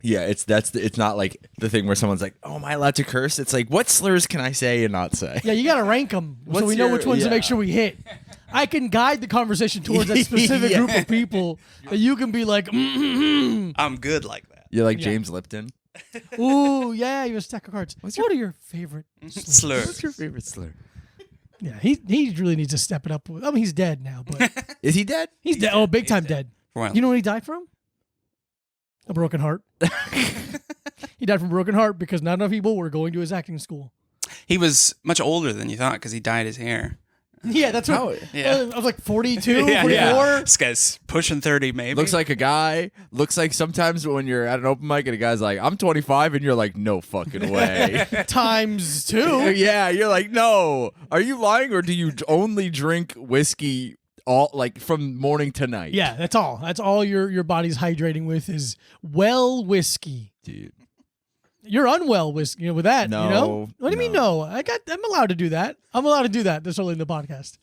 Yeah, it's not like the thing where someone's like, "Oh, am I allowed to curse?" It's like, what slurs can I say and not say? Yeah, you got to rank them so What's we know your- which ones to yeah. make sure we hit. I can guide the conversation towards that specific Yeah. group of people that you can be like, I'm good like that. You're like Yeah. James Lipton. ooh, yeah, you have a stack of cards. What are your favorite slurs? Slur. What's your favorite slur? Yeah, he really needs to step it up. I mean, he's dead now, but Is he dead? he's dead. Oh, big time dead. Well, You know what he died from? A broken heart. He died from a broken heart because not enough people were going to his acting school. he was much older than you thought because he dyed his hair. Yeah, that's How- what. Yeah. I was like 42, Yeah, 44. yeah. This guy's pushing 30, maybe. Looks like a guy. Looks like sometimes when you're at an open mic and a guy's like, "I'm 25," and you're like, "No fucking way." Times 2. Yeah, you're like, "No, are you lying, or do you only drink whiskey all like from morning to night?" Yeah, that's all. That's all your body's hydrating with is well whiskey. dude. You're unwell whiskey with that. No, you know what do you mean? no. No, I'm allowed to do that. I'm allowed to do that this early in the podcast.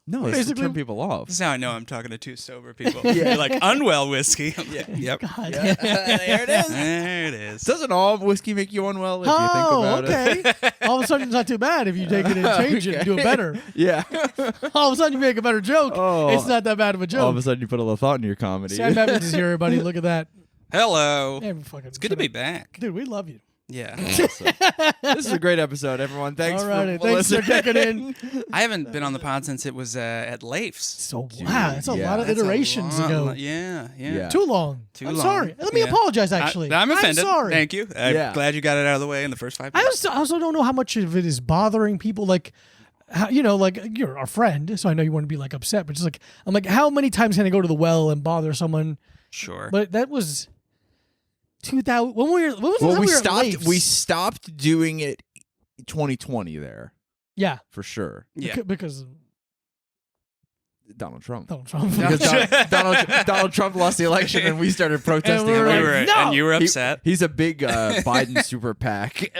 No, it's to Basically- turn people off. This is how I know I'm talking to two sober people. You're like, unwell whiskey. Yeah. Yep. God. There it is. There it is. Doesn't all whiskey make you unwell if you think Oh, about it? okay. All of a sudden, it's not too bad if you take it and change it and do it better. Yeah. All of a sudden, you make a better joke. Oh. It's not that bad of a All of joke. a sudden, you put a little thought into your comedy. Sam Evans is here, everybody. Look at that. Hello. Yeah, fucking, It's good to be back. Dude, we love you. Yeah. This is a great episode, everyone. Thanks Alrighty, for thanks for listening. kicking in. I haven't been on the pod since it was at Leif's. So wow, that's a yeah. lot of That's a iterations lot- ago. Yeah. Yeah. Too long. Too I'm long. sorry. Let me Yeah. apologize. Actually, I'm offended. sorry. Thank you. I'm Yeah. glad you got it out of the way in the first 5 I minutes. also don't know how much of it is bothering people. Like, how, you know, like you're our friend, so I know you want to be like upset, but just like I'm like, how many times can I go to the well and bother someone? Sure. But that was 2000. When was the Well, time we were at stopped. Leif's? We stopped doing it 2020 there Yeah, for sure. yeah. because Donald Trump. Donald Trump. Because Donald Trump lost the election and we started protesting. And we're him. like, You were, no! and you were upset. He's a big Biden super PAC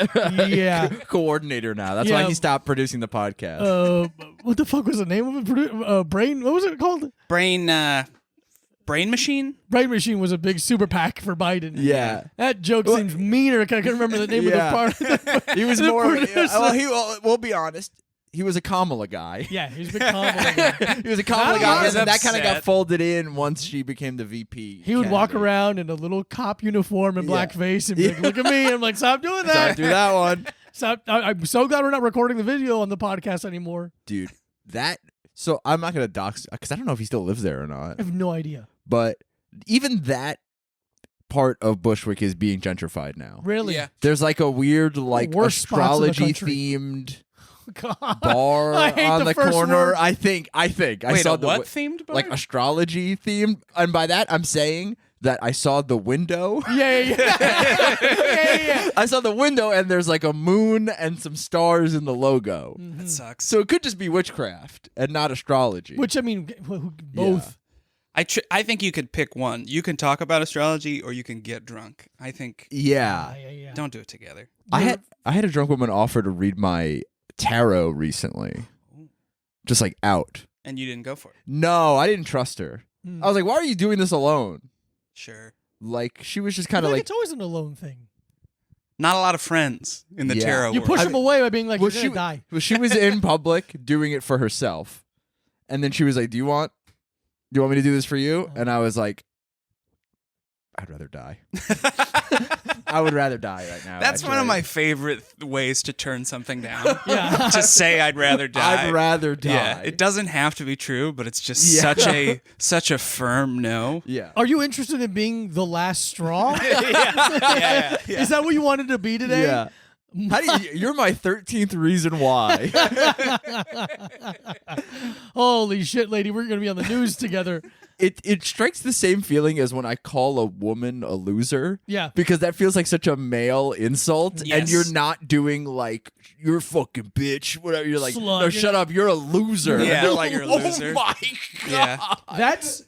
Yeah. coordinator now. That's why Yeah. he stopped producing the podcast. What the fuck was the name of it? Brain. What was it called? Brain machine? Brain Machine was a big super PAC for Biden. Yeah. That joke seems meaner. I can't remember the name Yeah. of the part. He was The more. producer. We'll be honest. He was a Kamala guy. Yeah, he was a big Kamala guy. He was a Kamala Not guy, a lot. and that kind of got Upset. folded in once she became the VP. He would walk candidate. around in a little cop uniform and Yeah. blackface and be like, look at me. I'm like, stop doing So I that. do that one, Stop. I'm so glad we're not recording the video on the podcast anymore. dude. That. So I'm not gonna dox because I don't know if he still lives there or not. I have no idea. But even that part of Bushwick is being gentrified now. Really? Yeah. There's like a weird like worst spots in the astrology country. themed God. bar I hate on the the first corner. word. I think I Wait, saw a the what themed bar? like astrology themed, and by that I'm saying that I saw the window. Yeah. I saw the window, and there's like a moon and some stars in the logo. That sucks. So it could just be witchcraft and not astrology. Which, I mean, both. I think you could pick one. You can talk about astrology or you can get drunk. I think yeah. Yeah. don't do it together. I had a drunk woman offer to read my tarot recently, just like out. And you didn't go for it. No, I didn't trust her. Mm. I was like, "Why are you doing this alone?" Sure. Like she was just I kind feel of like like, it's always an alone thing. Not a lot of friends in the Yeah. tarot You world. push them away by being like, well, you're gonna die. well, she was in public doing it for herself, and then she was like, Do you want me to do this for you?" And I was like, "I'd rather die. I would rather die right now." That's one of actually. my favorite ways to turn something down. Yeah. To say I'd rather die. I'd rather die. Yeah, it doesn't have to be true, but it's just Yeah. such a firm no. Yeah. Are you interested in being the last straw? yeah. Is that what you wanted to be today? Yeah. How do you're my 13th reason why. Holy shit, lady, we're gonna be on the news together. It strikes the same feeling as when I call a woman a loser. Yeah. Because that feels like such a male insult, and Yes. you're not doing like you're a fucking bitch, whatever. You're like, Slug. no, shut up, you're a loser. Yeah, and they're like, you're a oh loser." my god. Yeah. That's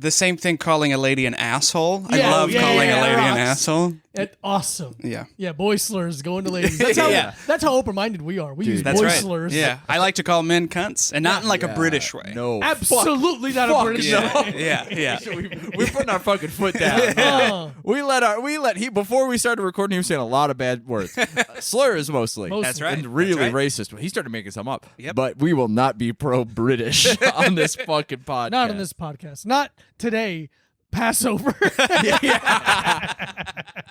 the same thing calling a lady an asshole. I Yeah, love yeah, calling yeah, a lady an rocks. asshole. Awesome. Yeah. Yeah, boy slurs going to ladies. That's how Yeah. that's how open-minded we are. We use That's boy right. slurs. Yeah. I like to call men cunts, and not in like a Yeah, British way. No. Absolutely not a fuck British no. way. Yeah. We're putting our fucking foot down. Oh. We let he before we started recording. He was saying a lot of bad words, slurs mostly. Mostly. That's right. And really That's right. racist. He started making some up. Yep. But we will not be pro-British on this fucking podcast. Not on this podcast. Not today. Passover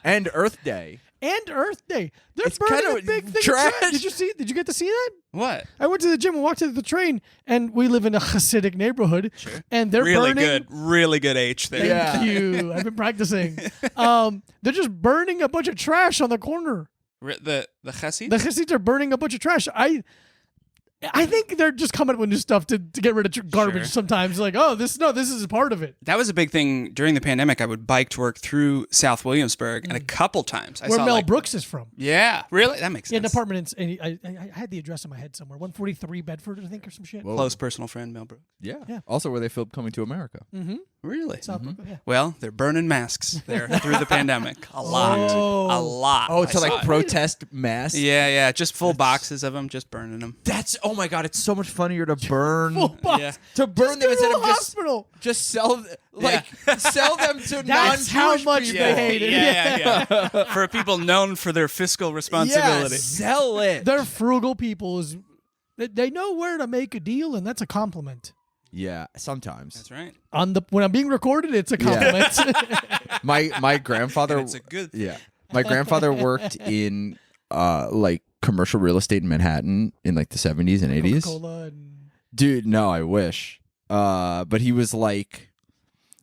And Earth Day. and Earth Day. They're It's burning kinda a big thing. trash. Of trash. Did you get to see that? What? I went to the gym and walked to the train, and we live in a Hasidic neighborhood. Sure. And they're Really burning. really good H there. Yeah. Thank you. I've been practicing. They're just burning a bunch of trash on the corner. The Chassid? The Hasids are burning a bunch of trash. I think they're just coming up with new stuff to get rid of garbage Sure. sometimes. Like, oh, this is a part of it. That was a big thing during the pandemic. I would bike to work through South Williamsburg, and a couple times I Where saw Mel like, Brooks is from. Yeah, really? That makes Yeah, an sense. apartment I had the address in my head somewhere. 143 Bedford, I think, or some shit. Whoa. Close personal friend Mel Brooks. Yeah. Yeah. Also where they filmed Coming to America. Mm-hmm. Really? South Brooklyn, yeah. Well, they're burning masks there through the pandemic. A lot. Oh. A lot. Oh, I to saw like it. protest masks? Yeah. Just full boxes of them, just burning them. That's, oh my God, it's so much funnier to burn. Full box. Yeah. To burn Just them go to instead the of just hospital. sell, sell them to That's how non-Jewish much people. they hate it. Yeah. For people known for their fiscal responsibility. Yeah, sell it. They're frugal people. They know where to make a deal, and that's a compliment. Yeah, sometimes. That's right. When I'm being recorded, it's a compliment. My grandfather. And it's a good thing. Yeah, my grandfather worked in like commercial real estate in Manhattan in like the 70s and 80s. Coca-Cola and Dude, no, I wish. But he was like,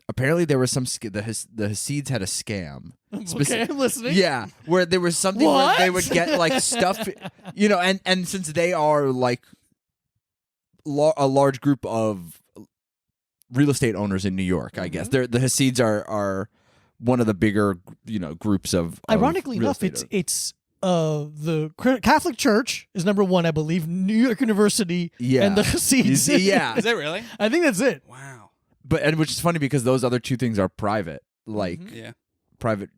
apparently there was some the Hasids had a scam. okay, I'm listening. Yeah, where there was something where What? they would get like stuff, and since they are like a large group of real estate owners in New York, I guess the Hasids are one of the bigger groups of. Ironically real enough, estate it's the Catholic Church is number one, I believe. New York University Yeah. and the Hasids. yeah, Is that really? I think that's it. Wow. but which is funny because those other two things are private, like Yeah. private.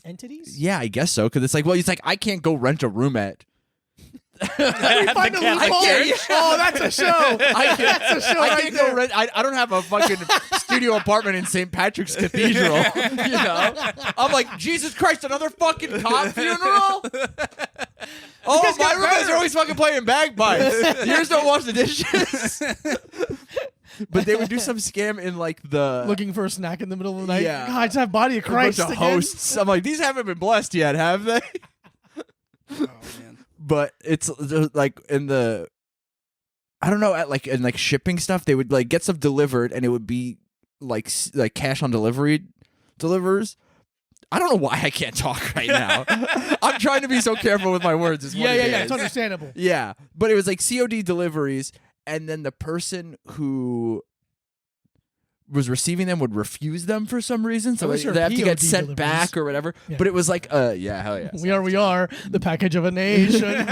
Entities. Yeah, I guess so. Because it's like, I can't go rent a room at. We find a Catholic loophole. Church? Oh, that's a show. That's a show I right can't there. go rent. I don't have a fucking studio apartment in St. Patrick's Cathedral. I'm like, Jesus Christ, another fucking cop funeral? Oh, guys my got roommates better. are always fucking playing bagpipes. Yours don't wash the dishes. But they would do some scam in like the Looking for a snack in the middle of the night. Yeah. God, I just have body of a bunch Christ of again. hosts. I'm like, these haven't been blessed yet, have they? Oh man. But it's like in the, I don't know, in like shipping stuff, they would like get stuff delivered and it would be like cash on delivery delivers. I don't know why I can't talk right now. I'm trying to be so careful with my words. Is what Yeah, it yeah. is. It's understandable. Yeah, but it was like COD deliveries, and then the person who was receiving them would refuse them for some reason, so Unless you're they have to get POD sent deliveries. back or whatever. Yeah. But it was like, yeah, hell yeah. We are the package of a nation.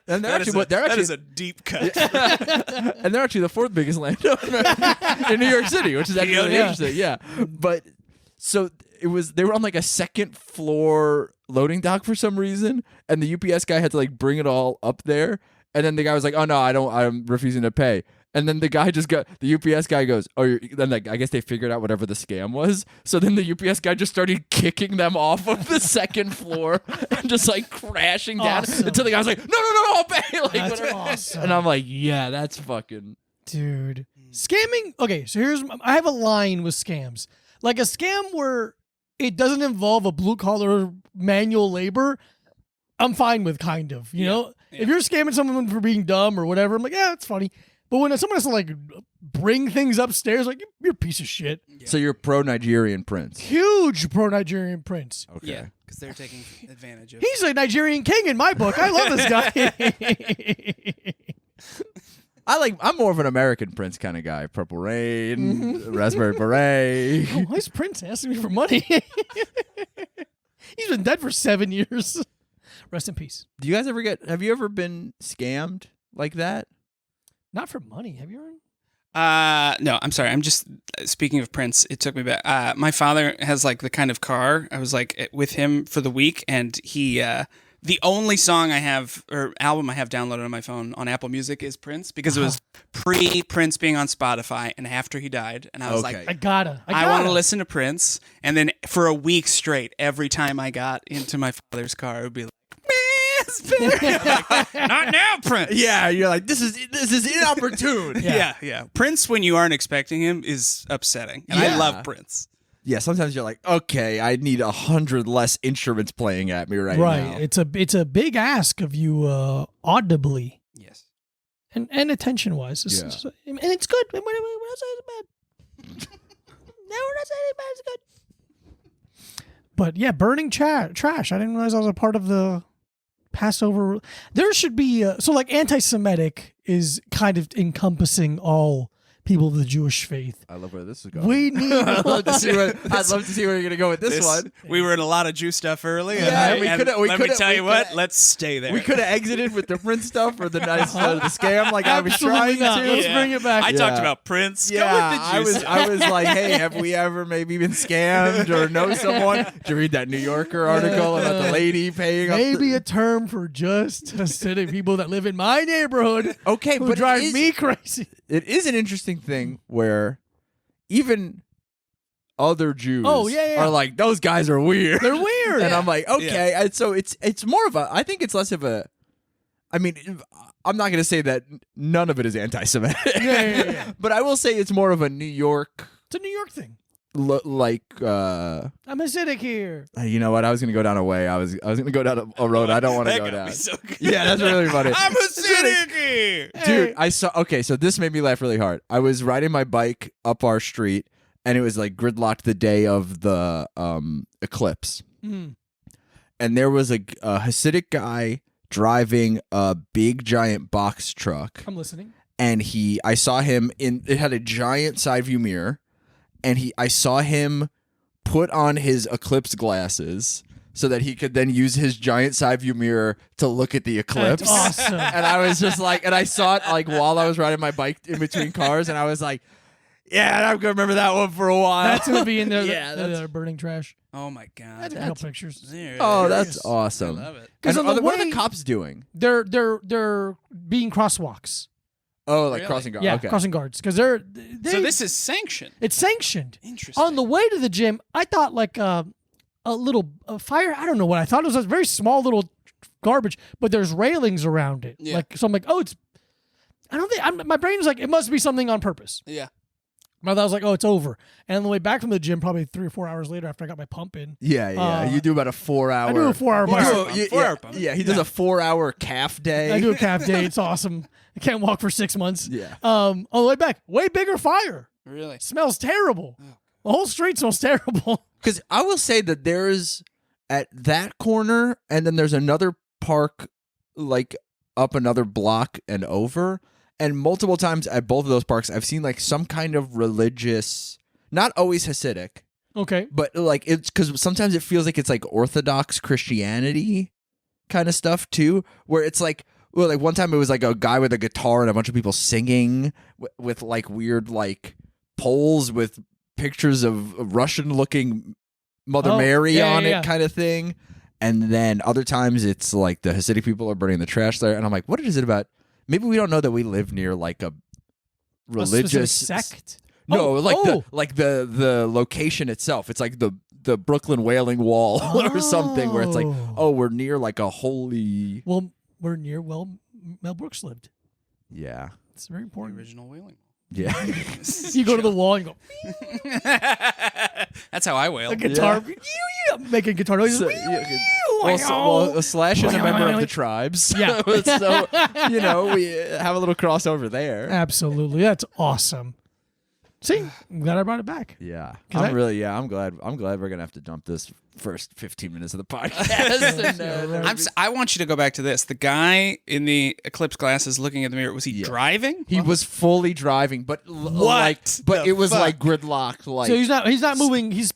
And they're That actually, that is a deep cut. and they're actually the fourth biggest landowner in New York City, which is actually really Yeah. interesting. Yeah, but so they were on like a second floor loading dock for some reason, and the UPS guy had to like bring it all up there, and then the guy was like, "Oh no, I'm refusing to pay." And then the UPS guy goes, "Oh," then like I guess they figured out whatever the scam was. So then the UPS guy just started kicking them off of the second floor and just like crashing down Awesome. until the guy was like, "No, I'll pay." Like, That's whatever. awesome. And I'm like, "Yeah, that's fucking." Dude. Scamming. Okay, so I have a line with scams. Like a scam where it doesn't involve a blue collar manual labor, I'm fine with, kind of. You know? Yeah. If you're scamming someone for being dumb or whatever, I'm like, yeah, it's funny. But when someone has to like bring things upstairs, like, you're a piece of shit. So you're pro Nigerian prince. Huge pro Nigerian prince. Okay. Yeah, because they're taking advantage of. He's a Nigerian king in my book. I love this guy. I'm more of an American Prince kind of guy. Purple Rain, Raspberry Beret. Oh, why is Prince asking me for money? He's been dead for 7 years. Rest in peace. Do you guys have you ever been scammed like that? Not for money. Have you ever? No, I'm sorry. I'm just speaking of Prince. It took me back. My father has like the kind of car. I was like with him for the week, and he. The only song I have or album I have downloaded on my phone on Apple Music is Prince because it was pre Prince being on Spotify and after he died, and I was Okay. like, I gotta. I want to listen to Prince, and then for a week straight, every time I got into my father's car, it would be like, like, not now, Prince. Yeah, you're like, this is inopportune. Yeah. Prince, when you aren't expecting him, is upsetting, and I Yeah. love Prince. Yeah, sometimes you're like, okay, I need 100 less instruments playing at me right now. It's a big ask of you audibly Yes. and attention wise. Yeah. And it's good. We're not saying it's bad. No, we're not saying it's bad. It's good. But yeah, burning trash. I didn't realize I was a part of the Passover. There should be so like anti-Semitic is kind of encompassing all people of the Jewish faith. I love where this is going. We need. I'd love to see where you're gonna go with this one. We were in a lot of Jew stuff early. Yeah, and we and coulda- we let me coulda- tell we you what, coulda- let's stay there. We could have exited with the Prince stuff or the nice the scam like I was Absolutely trying not. to. Let's bring it back. I Yeah. talked about Prince. Yeah, Go with the Jew stuff. I was like, hey, have we ever maybe been scammed or know someone? Did you read that New Yorker article about the lady paying Maybe up a term for just Hasidic people that live in my neighborhood okay, who but drive it is, me crazy. it is an interesting thing where even other Jews Yeah. are like, those guys are weird. They're weird. And I'm like, okay. And so it's more of a, I think it's less of a, I mean, I'm not going to say that none of it is anti-Semitic. Yeah. But I will say it's more of a New York, It's a New York thing. like, I'm Hasidic here. you know what? I was going to go down a way. I was going to go down a road I don't want to That go got down. me so good. Yeah, that's really funny. I'm a cynic here. Dude, I saw. Okay, so this made me laugh really hard. I was riding my bike up our street, and it was like gridlocked the day of the eclipse, Mm. and there was a Hasidic guy driving a big giant box truck, I'm listening. and I saw him in. It had a giant side view mirror, and I saw him put on his eclipse glasses so that he could then use his giant side view mirror to look at the eclipse. That's awesome. And I was just like, and I saw it like while I was riding my bike in between cars, and I was like, yeah, I'm gonna remember that one for a while. That's gonna be in there. Yeah, that's- they're burning trash. Oh my God. No pictures. Oh, that's awesome. I love it. 'Cause And on the what are the way- cops doing? They're being crosswalks. Oh, like Really? crossing guard. Yeah, Okay. crossing guards because they. So this is sanctioned. it's sanctioned. Interesting. On the way to the gym, I thought like a little fire. I don't know what I thought. It was a very small little garbage, but there's railings around it. Yeah. Like so, I'm like, oh, it's. I don't think my brain was like, it must be something on purpose. Yeah. But I was like, oh, it's over. And on the way back from the gym, probably 3 or 4 hours later, after I got my pump in, Yeah. You do about a 4-hour. I do a 4-hour You do bike. a- pump. yeah, 4-hour pump. Yeah, he does a 4-hour calf day. I do a calf day. It's awesome. I can't walk for 6 months. Yeah. On the way back, way bigger fire. Really? Smells terrible. The whole street smells terrible. Because I will say that there's at that corner, and then there's another park like up another block and over. And multiple times at both of those parks, I've seen like some kind of religious, not always Hasidic, Okay. but like it's because sometimes it feels like it's like Orthodox Christianity kind of stuff too, where it's like, well, like one time it was like a guy with a guitar and a bunch of people singing with like weird like poles with pictures of Russian looking Mother Oh, Mary yeah, on yeah, it yeah. kind of thing. And then other times it's like the Hasidic people are burning the trash there. And I'm like, what is it about? Maybe we don't know that we live near like a religious A specific sect. No, Oh, like the location itself. It's like the Brooklyn Wailing Wall or something where it's like, oh, we're near like a holy. Well, we're near Mel Brooks lived. Yeah. It's very The important. original whaling. Yeah. You go to the wall and you go, That's how I wail. a guitar, making guitar noises. So, well, Slash is a member of the tribes. Yeah. So, you know, we have a little crossover there. Absolutely. That's awesome. See, I'm glad I brought it back. Yeah. 'Cause I'm glad we're going to have to jump this first 15 minutes of the podcast. I want you to go back to this. The guy in the eclipse glasses looking at the mirror, was he driving? He was fully driving, but the it was fuck? like gridlocked like So he's not moving. He's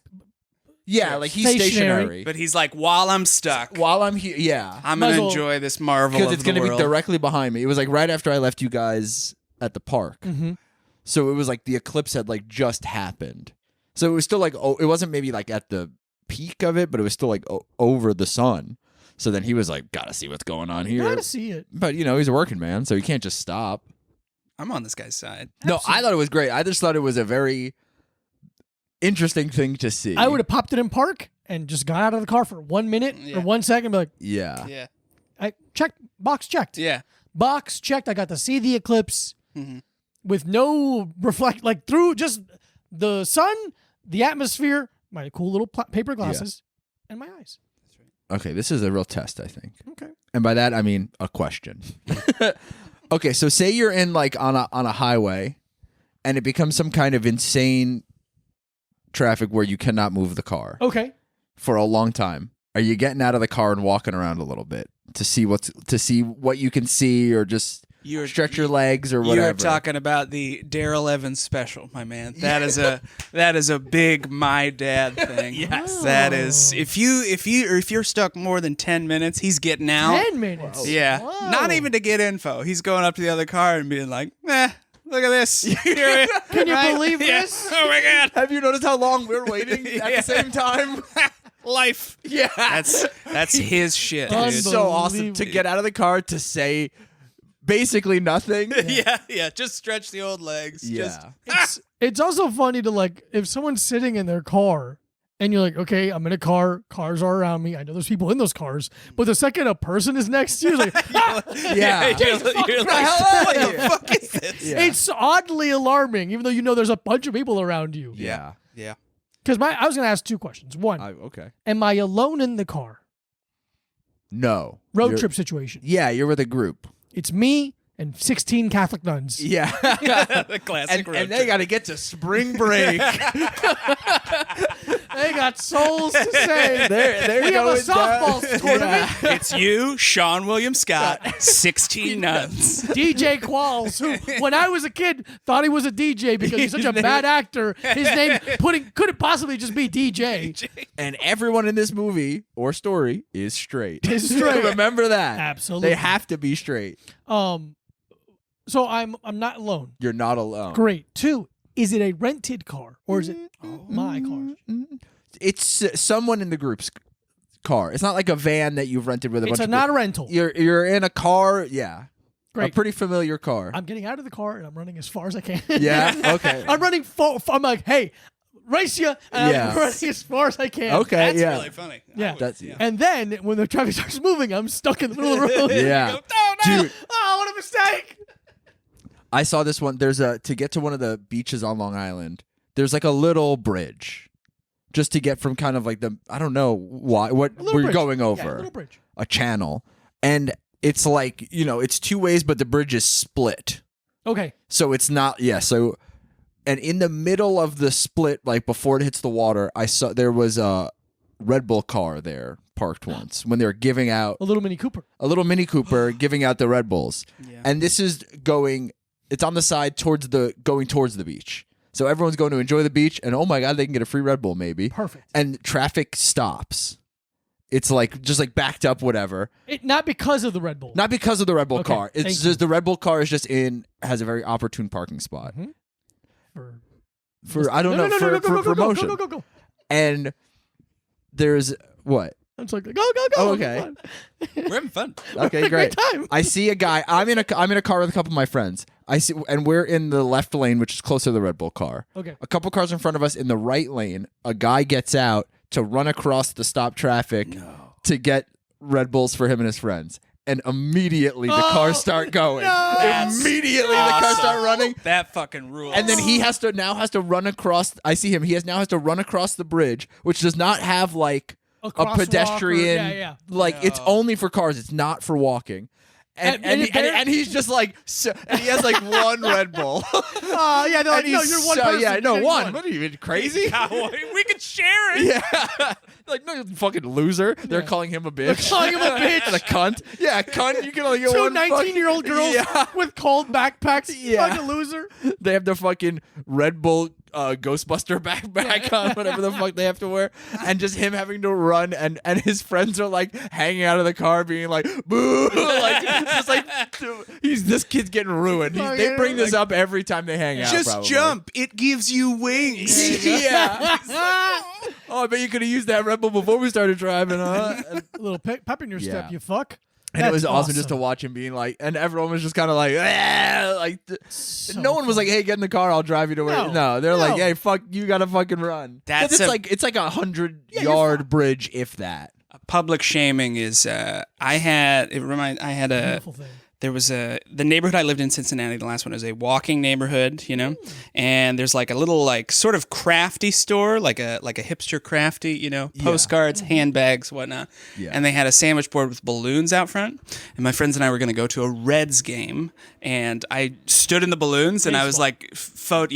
like he's stationary. stationary. But he's like, while I'm stuck, While I'm here, yeah. I'm Might going as to well- enjoy this marvel Because of it's the going to be world. directly behind me. It was like right after I left you guys at the park. Mhm. So it was like the eclipse had like just happened. So it was still like, it wasn't maybe like at the peak of it, but it was still like over the sun. So then he was like, gotta see what's going on here. Gotta see it. But he's a working man, so he can't just stop. I'm on this guy's side. No, I thought it was great. I just thought it was a very interesting thing to see. I would have popped it in park and just got out of the car for 1 minute or 1 second, be like, Yeah. Yeah. I checked, box checked. Yeah. Box checked. I got to see the eclipse Mm-hmm. with no like through just the sun, the atmosphere, my cool little paper glasses, and my eyes. Okay, this is a real test, I think. Okay. And by that I mean a question. Okay, so say you're in like on a highway and it becomes some kind of insane traffic where you cannot move the car Okay. for a long time. Are you getting out of the car and walking around a little bit to see what you can see, or just stretch your legs or whatever? You're talking about the Daryl Evans special, my man. That is a big my dad thing. Yes. That is if you're stuck more than 10 minutes, he's getting out. 10 minutes. Yeah. Whoa. Not even to get info. He's going up to the other car and being like, look at this. Can you believe this? Oh my god. Have you noticed how long we're waiting at Yeah. the same time? Life. Yeah. That's his shit, dude. It's so awesome to get out of the car to say basically nothing. Yeah. Just stretch the old legs. Yeah. It's also funny to like if someone's sitting in their car and you're like, okay, I'm in a car, cars are around me. I know there's people in those cars, but the second a person is next to you, it's like, Yeah. You're like, what the fuck is this? Yeah. it's oddly alarming, even though you know there's a bunch of people around you. Yeah. Yeah. Because I was gonna ask two questions. One, Okay. am I alone in the car? No. Road You're- trip situation. Yeah, you're with a group. It's me and 16 Catholic nuns. Yeah. The classic and they got to get to spring break. They got souls to save. They're We have a going softball down. tournament. It's you, Sean William Scott, 16 nuns. DJ Qualls, who when I was a kid thought he was a DJ because he's such a bad actor. His name couldn't possibly just be DJ. And everyone in this movie or story is straight. Is straight. Remember that. Absolutely. They have to be straight. So I'm not alone. You're not alone. Great. Two, is it a rented car or is it my car? It's someone in the group's car. It's not like a van that you've rented with a It's bunch of not a people. rental. You're in a car, yeah. Great. A pretty familiar car. I'm getting out of the car and I'm running as far as I can. Yeah, okay. I'm running I'm like, hey, race you, and Yeah. I'm running as far as I can. Okay, That's yeah. really funny. Yeah. That's And then when the traffic starts moving, I'm stuck in the middle of the road. Yeah. No, no. Dude, Oh, what a mistake! I saw this one. There's to get to one of the beaches on Long Island, there's like a little bridge just to get from kind of like I don't know why, what little we're bridge. going Yeah, over. little bridge. A channel. And it's like, it's two ways, but the bridge is split. Okay. So it's not, so, and in the middle of the split, like before it hits the water, I saw there was a Red Bull car there parked once when they were giving out A little Mini Cooper. a little Mini Cooper giving out the Red Bulls. Yeah. And this is it's on the side going towards the beach. So everyone's going to enjoy the beach and oh my God, they can get a free Red Bull maybe. Perfect. And traffic stops. It's like just like backed up, whatever. Not because of the Red Bull. Not because of the Red Bull Okay, car. It's thank just the Red Bull car is just has a very opportune parking spot. For I don't know, for promotion. Go. And there's what? I'm just like, go. Oh, okay. We're having fun. Okay, great. time. I see a guy. I'm in a car with a couple of my friends. I see, and we're in the left lane, which is close to the Red Bull car. Okay. A couple cars in front of us in the right lane. A guy gets out to run across the stop traffic to get Red Bulls for him and his friends. And immediately the cars start going. Immediately the cars start running. That fucking rules. And then he has to run across. I see him. He has to run across the bridge, which does not have like a crosswalk pedestrian. yeah. Like it's only for cars. It's not for walking. And he's just like, and he has like one Red Bull. Oh, yeah. They're like, And no, he's you're one so- person. Yeah, no, You're one. What are you even crazy? we can share it. Yeah. Like, no, you fucking loser. They're calling him a bitch. calling him a bitch. And a cunt. Yeah, cunt. You can only get Two one. 19-year-old girls Yeah. with cold backpacks. Yeah. Fucking loser. They have the fucking Red Bull Ghostbuster backpack on, whatever the fuck they have to wear, and just him having to run, and his friends are like hanging out of the car, being like, "Boo!" Like just like this kid's getting ruined. They bring this up every time they hang out. Just probably. jump. It gives you wings. Yeah. Oh, I bet you could have used that Red Bull before we started driving, huh? A little pep in your step, Yeah. you fuck. And That's it was awesome just to watch him being like, and everyone was just kind of like, "Ah," like So no one was fun. like, "Hey, get in the car, I'll drive you to where." No. They're like, No. "Hey, fuck, you gotta fucking run." 'Cause That's it's like 100 you're yard bridge, if that. public shaming is. I had a. Beautiful thing. There was the neighborhood I lived in Cincinnati. The last one was a walking neighborhood, you know, and there's like a little like sort of crafty store, like a hipster crafty, you know, postcards, handbags, whatnot. Yeah. And they had a sandwich board with balloons out front. And my friends and I were going to go to a Reds game, and I stood in the balloons and I was like faux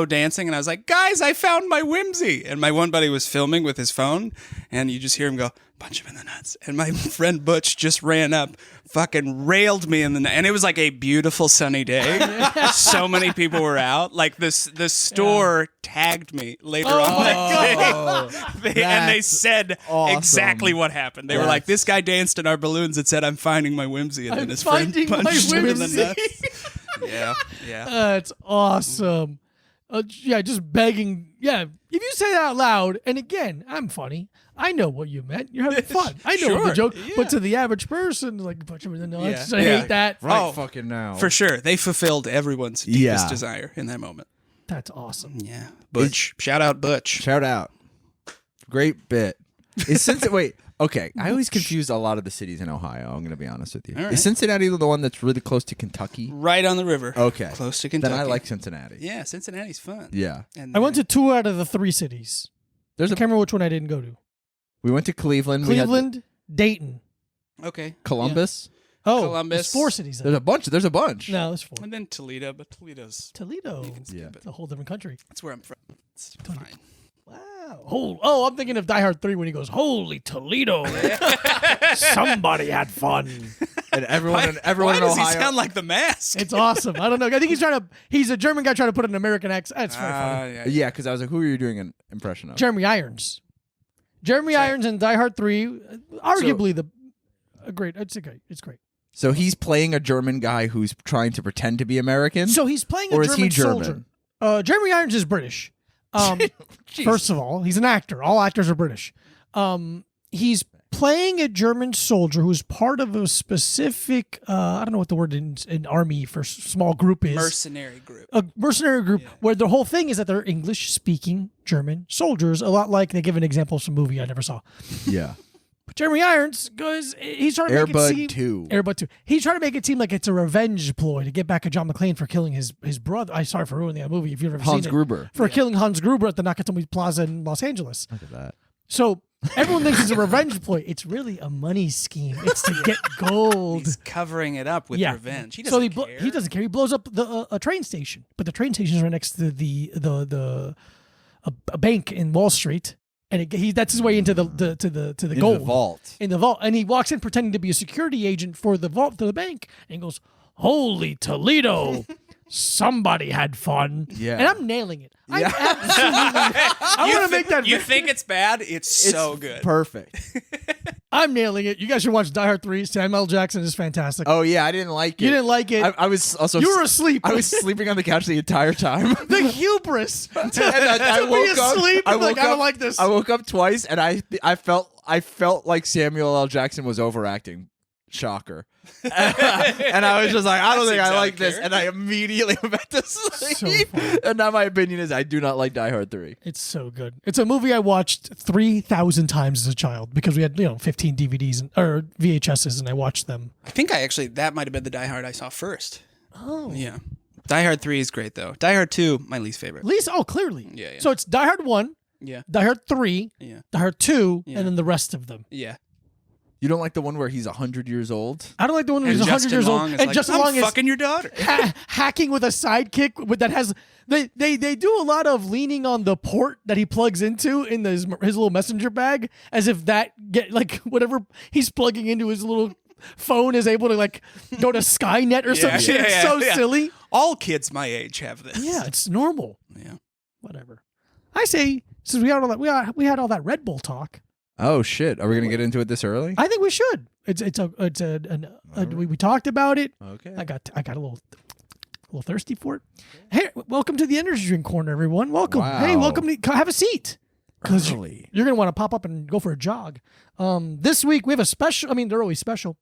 dancing, and I was like, "Guys, I found my whimsy!" And my one buddy was filming with his phone, and you just hear him go, "Punch him in the nuts." And my friend Butch just ran up, fucking railed me in the nuts. And it was like a beautiful sunny day. So many people were out. Like the store tagged me later on that day. And they said awesome. exactly what happened. They were like, "This guy danced in our balloons and said, 'I'm finding my whimsy.'" And then his friend finding my punched him in the whimsy. nuts. Yeah. That's awesome. Yeah, just begging. Yeah, if you say that out loud, and again, I'm funny. I know what you meant. You're having fun. I know what the Sure, joke. But to the average person, like punch him in the nuts. Yeah. I Yeah. hate that. Right Oh, fucking now. For sure. They fulfilled everyone's deepest Yeah. desire in that moment. That's awesome. Yeah. Butch. Shout out Butch. Shout out. Great bit. Is wait, okay. I always confuse a lot of the cities in Ohio. I'm going to be honest with you. All right. Is Cincinnati the one that's really close to Kentucky? Right on the river. Okay. Close to Kentucky. Then I like Cincinnati. Yeah, Cincinnati's fun. Yeah. And I went to 2 out of the 3 cities. There's I a. can't remember which one I didn't go to. We went to Cleveland. We had Cleveland, Dayton. Okay. Columbus. Oh, Columbus. there's 4 cities. There's a bunch. There's a bunch. No, there's 4. And then Toledo, but Toledo's Toledo. Yeah. It's a whole different country. that's where I'm from. It's fine. Wow. Oh, I'm thinking of Die Hard 3 when he goes, "Holy Toledo. Somebody had fun." And everyone in Why does Ohio. he sound like the mask? It's awesome. I don't know. I think he's a German guy trying to put an American accent. That's very funny. yeah. Yeah, because I was like, who are you doing an impression of? Jeremy Irons. Jeremy Irons in Die Hard 3, arguably great. It's great. It's great. So he's playing a German guy who's trying to pretend to be American? So he's playing Or a is he German German? soldier. Jeremy Irons is British. First of all, he's an actor. All actors are British. He's playing a German soldier who's part of a specific, I don't know what the word in army for small group is. Mercenary group. A mercenary group where the whole thing is that they're English-speaking German soldiers, a lot like they give an example of some movie I never saw. Yeah. But Jeremy Irons goes, he's trying to make it Airbud seem 2. Airbud 2. He's trying to make it seem like it's a revenge ploy to get back at John McClane for killing his brother. I'm sorry for ruining that movie if you've ever Hans seen Gruber. it. For killing Hans Gruber at the Nakatomi Plaza in Los Angeles. Look at that. So everyone thinks it's a revenge ploy. It's really a money scheme. It's to get gold. He's covering it up with revenge. He so doesn't care. he doesn't care. He blows up a train station, but the train station is right next to a bank in Wall Street, and that's his way into the In gold the vault. in the vault. And he walks in pretending to be a security agent for the vault to the bank, and he goes, "Holy Toledo." Somebody had fun. Yeah. And I'm nailing it. Yeah. I want to make that. You think it's bad? It's so good. Perfect. I'm nailing it. You guys should watch Die Hard 3. Samuel L. Jackson is fantastic. Oh, yeah, I didn't like it. You didn't like it. I was also. You were asleep. I was sleeping on the couch the entire time. The hubris to, And I to be woke up. asleep. I and like, woke I don't up- like this. I woke up twice, and I felt like Samuel L. Jackson was overacting. Shocker. And I was just like, I don't think I like this. And I immediately went to sleep. funny. And now my opinion is I do not like Die Hard 3. It's so good. It's a movie I watched 3,000 times as a child because we had 15 DVDs or VHSs, and I watched them. I think that might have been the Die Hard I saw first. Oh, Yeah. Die Hard 3 is great though. Die Hard 2, my least favorite. clearly. Yeah. So it's Die Hard 1, Yeah. Die Hard 3, Yeah. Die Hard 2, Yeah. and then the rest of them. Yeah. You don't like the one where he's 100 years old? I don't like the one where And he's 100 Justin years old Long is and like, Justin I'm Long is fucking your daughter. hacking with a sidekick that has they do a lot of leaning on the port that he plugs into in his little messenger bag as if that whatever he's plugging into his little phone is able to go to Skynet or some shit. It's so silly. All kids my age have this. Yeah, it's normal. Yeah. whatever. I say since we had all that we had all that Red Bull talk. Oh shit! Are we gonna get into it this early? I think we should. We talked about it. Okay. I got a little thirsty for it. Hey, welcome to the energy drink corner, everyone. Welcome. Wow. Hey, welcome to have a seat. Because Early. you're gonna want to pop up and go for a jog. This week we have a special. I mean, they're always special.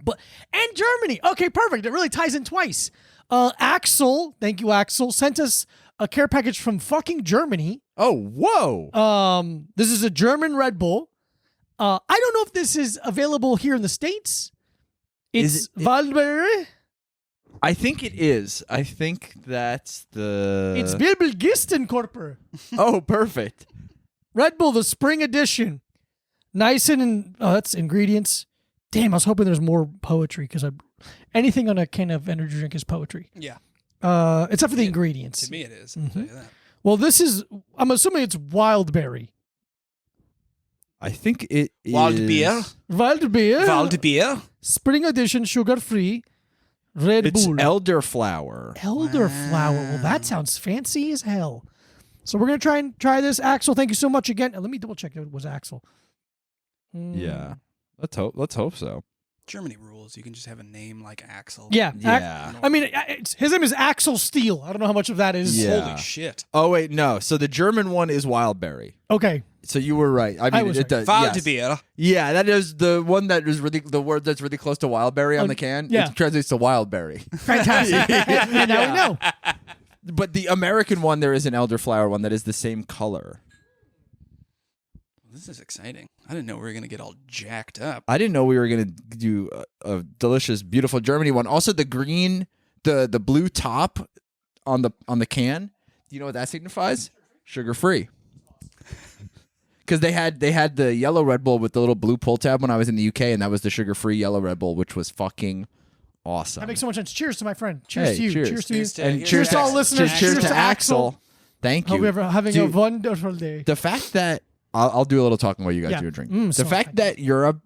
And Germany. Okay, perfect. It really ties in twice. Axel, thank you, Axel, sent us a care package from fucking Germany. Oh, whoa! This is a German Red Bull. I don't know if this is available here in the States. It's Waldbeer. I think it is. I think that's the. It's Bibelgistenkörper. Oh, perfect. Red Bull, the spring edition. Nice and that's ingredients. Damn, I was hoping there's more poetry because anything on a can of energy drink is poetry. Yeah. Except for the ingredients. To me, it is. I'll tell you that. Well, this is. I'm assuming it's Wildberry. I think it is. Waldbier. Waldbeer. Waldbier. Spring edition, sugar free. Red It's Bull. elderflower. Elderflower. Well, that sounds fancy as hell. So we're gonna try this. Axel, thank you so much again. Let me double check if it was Axel. Yeah. Let's hope so. Germany rules. You can just have a name like Axel. Yeah. Yeah. I mean, his name is Axel Steele. I don't know how much of that is. Yeah. Holy shit. Oh wait, no. So the German one is Wildberry. Okay. So you were right. I mean, was it right. does. Yes. Waldbier. Yeah, that is the one that is really the word that's really close to Wildberry on the can. yeah. It translates to Wildberry. Fantastic. And now we know. But the American one, there is an elderflower one that is the same color. This is exciting. I didn't know we were going to get all jacked up. I didn't know we were gonna do a delicious, beautiful Germany one. Also, the green, the blue top on the can. Do you know what that signifies? Sugar free. Because they had the yellow Red Bull with the little blue pull tab when I was in the UK, and that was the sugar free yellow Red Bull, which was fucking awesome. That makes so much sense. Cheers to my friend. Cheers Hey, to you. cheers. Cheers to you. Cheers to- And Cheers to all listeners. Cheers Cheers to to Axel. Thank you. Hope you're having a Dude, wonderful day. the fact that I'll do a little talking while you guys Yeah. do a drink. Mm, The so fact that Europe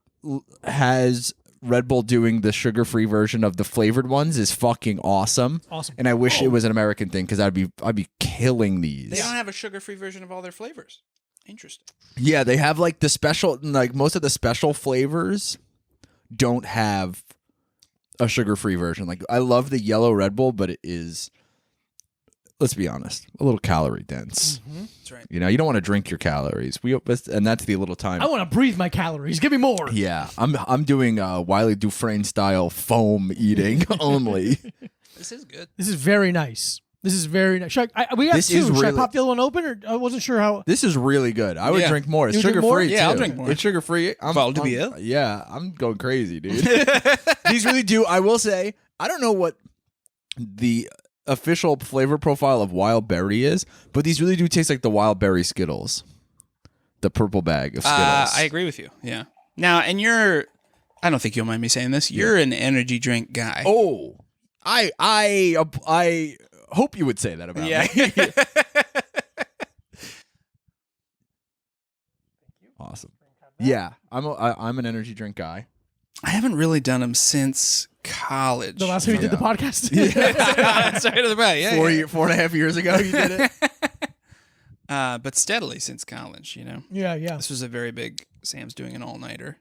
has Red Bull doing the sugar-free version of the flavored ones is fucking awesome. Awesome. And I wish it was an American thing because I'd be killing these. They don't have a sugar-free version of all their flavors. Interesting. Yeah, they have like the special, like most of the special flavors don't have a sugar-free version. Like I love the yellow Red Bull, but it is, let's be honest, a little calorie dense. That's right. You know, you don't want to drink your calories. And that's the little time. I want to breathe my calories. Give me more. Yeah, I'm doing Wiley Dufresne style foam eating only. This is good. This is very nice. This is very nice. Should we have This two. is Should I really- pop the other one open, or I wasn't sure how? This is really good. I would Yeah. drink more. It's You would drink sugar more? free. Yeah, I'll too. drink more. It's sugar free. Waldbier? Yeah, I'm going crazy, dude. These really do. I will say, I don't know what the official flavor profile of Wild Berry is, but these really do taste like the Wild Berry Skittles, the purple bag of Skittles. I agree with you. Yeah. Now, and I don't think you'll mind me saying this. You're an energy drink guy. Oh, I hope you would say that about me. Awesome. Yeah, I'm an energy drink guy. I haven't really done them since college. The last time we did the podcast. Sorry to the right. Yeah, yeah. 4.5 years ago, you did it. But steadily since college, yeah. This was a very big Sam's doing an all-nighter.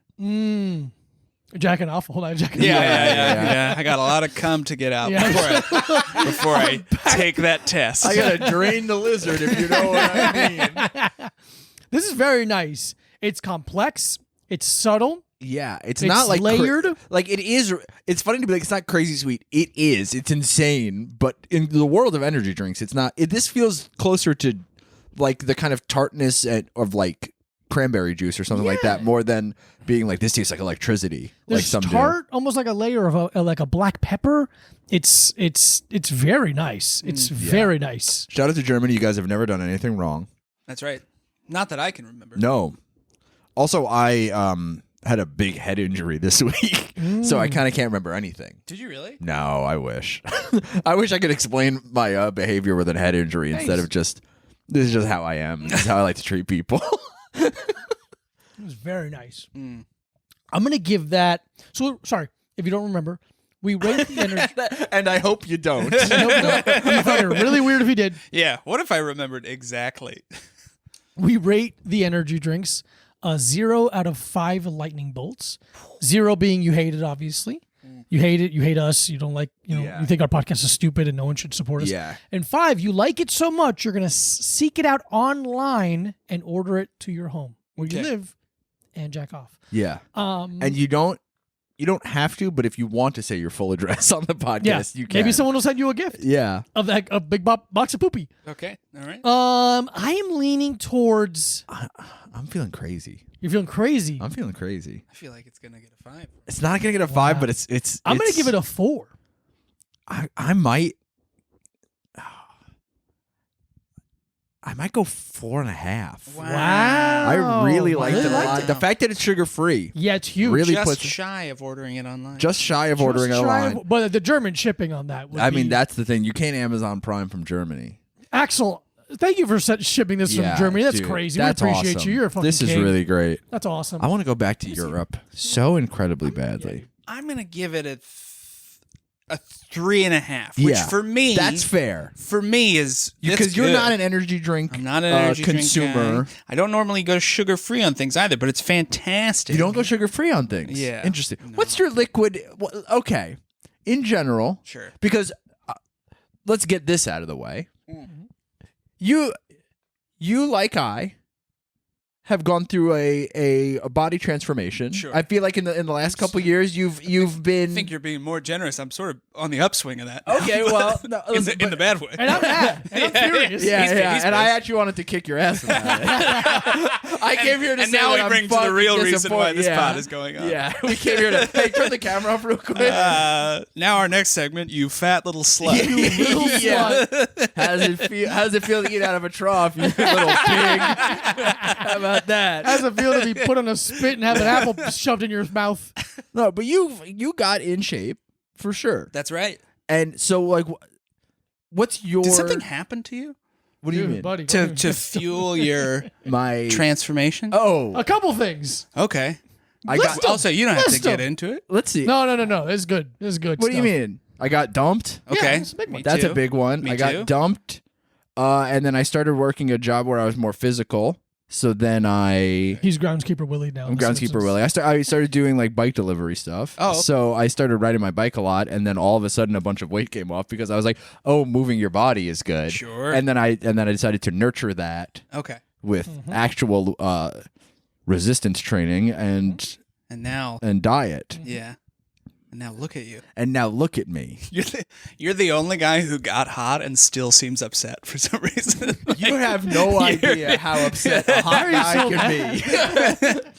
Jacking off. Hold on, jacking Yeah. I got a lot of cum to get out Yeah. before I take that test. I gotta drain the lizard, if you know what I mean. This is very nice. It's complex. It's subtle. Yeah, it's not like layered. Like it is. It's funny to be like it's not crazy sweet. It is. It's insane. But in the world of energy drinks, it's not. This feels closer to like the kind of tartness of like cranberry juice or something like that, more than being like this tastes like electricity. There's like some tart, almost like a layer of like a black pepper. It's very nice. It's very nice. Shout out to Germany. You guys have never done anything wrong. That's right. Not that I can remember. No. Also, I had a big head injury this week, so I kind of can't remember anything. Did you really? No, I wish. I wish I could explain my behavior with a head injury instead of just, this is just how I am. This is how I like to treat people. It was very nice. I'm gonna give that. So sorry if you don't remember. We rate the energy. And I hope you don't. Nope, nope. I find it really weird if he did. Yeah. What if I remembered exactly? We rate the energy drinks 0 out of 5 lightning bolts. 0 being you hate it, obviously. You hate it. You hate us. You don't like, Yeah. you think our podcast is stupid and no one should support us. Yeah. And 5, you like it so much, you're going to seek it out online and order it to your home where you Okay. live and jack off. Yeah. And you don't have to, but if you want to say your full address on the podcast, you can. Maybe someone will send you a gift Yeah. of that a big box of poopy. Okay. All right. I am leaning towards. I'm feeling crazy. You're feeling crazy. I'm feeling crazy. I feel like it's gonna get a 5. It's not gonna get a 5, Wow. but it's. I'm going to give it a 4. I might. I might go 4.5. Wow. I really liked it a liked lot. it. The fact that it's sugar free, Yeah, it's huge. Really Just puts shy of ordering it online. just shy of ordering it Just try online. it, but the German shipping on that would I be- mean, that's the thing. You can't Amazon Prime from Germany. Axel, thank you for shipping this Yeah, from Germany. That's dude, crazy. That's we appreciate awesome. you. You're a fucking This is king. really great. That's awesome. I want to go back to Europe so incredibly badly. I'm gonna give it a 3.5. Which Yeah, for me, That's fair for me is because you're good. not an energy drink. I'm not an energy drink consumer. guy. I don't normally go sugar free on things either, but it's fantastic. You don't go sugar free on things. Yeah. Interesting. No. What's your liquid? Okay, in general, Sure. because let's get this out of the way. Mhm. You like I have gone through a body transformation. Sure. I feel like in the last couple years you've been. I think you're being more generous. I'm sort of on the upswing of that. Okay, well, no, in listen, the bad way. and I'm mad. And I'm furious. Yeah, He's- yeah, he's and I pissed. actually wanted to kick your ass about it. I came here to and say now that we I'm bring to the fucking real reason why disappointed. this Yeah. pod is going on. Yeah, we came here to hey, turn the camera off real quick. Now our next segment, you fat little slut. Little slut. How does it feel to eat out of a trough, you little pig? How about that? How does it feel to be put on a spit and have an apple shoved in your mouth? No, but you got in shape for sure. That's right. And so, like, what's your? Did something happen to you What do you Dude, mean? buddy? to fuel your My transformation? oh, A couple things. Okay. I List got. them. Also, you don't have to List get them. into it. Let's see. No. This is good. This is good. What do you stuff. mean? I got dumped. Yeah, Okay. that's a big one. Me That's too. a big one. Me I got too. dumped, and then I started working a job where I was more physical. So then He's groundskeeper Willie now. I'm groundskeeper Willie. I started doing like bike delivery stuff. Oh, okay. So I started riding my bike a lot, and then all of a sudden a bunch of weight came off because I was like, "Oh, moving your body is good." Sure. And then I decided to nurture that Okay. with Mm-hmm. actual resistance training and And now, diet. yeah. And now look at you. And now look at me. You're the only guy who got hot and still seems upset for some reason. You have no idea how upset a hot Why are you guy so can be.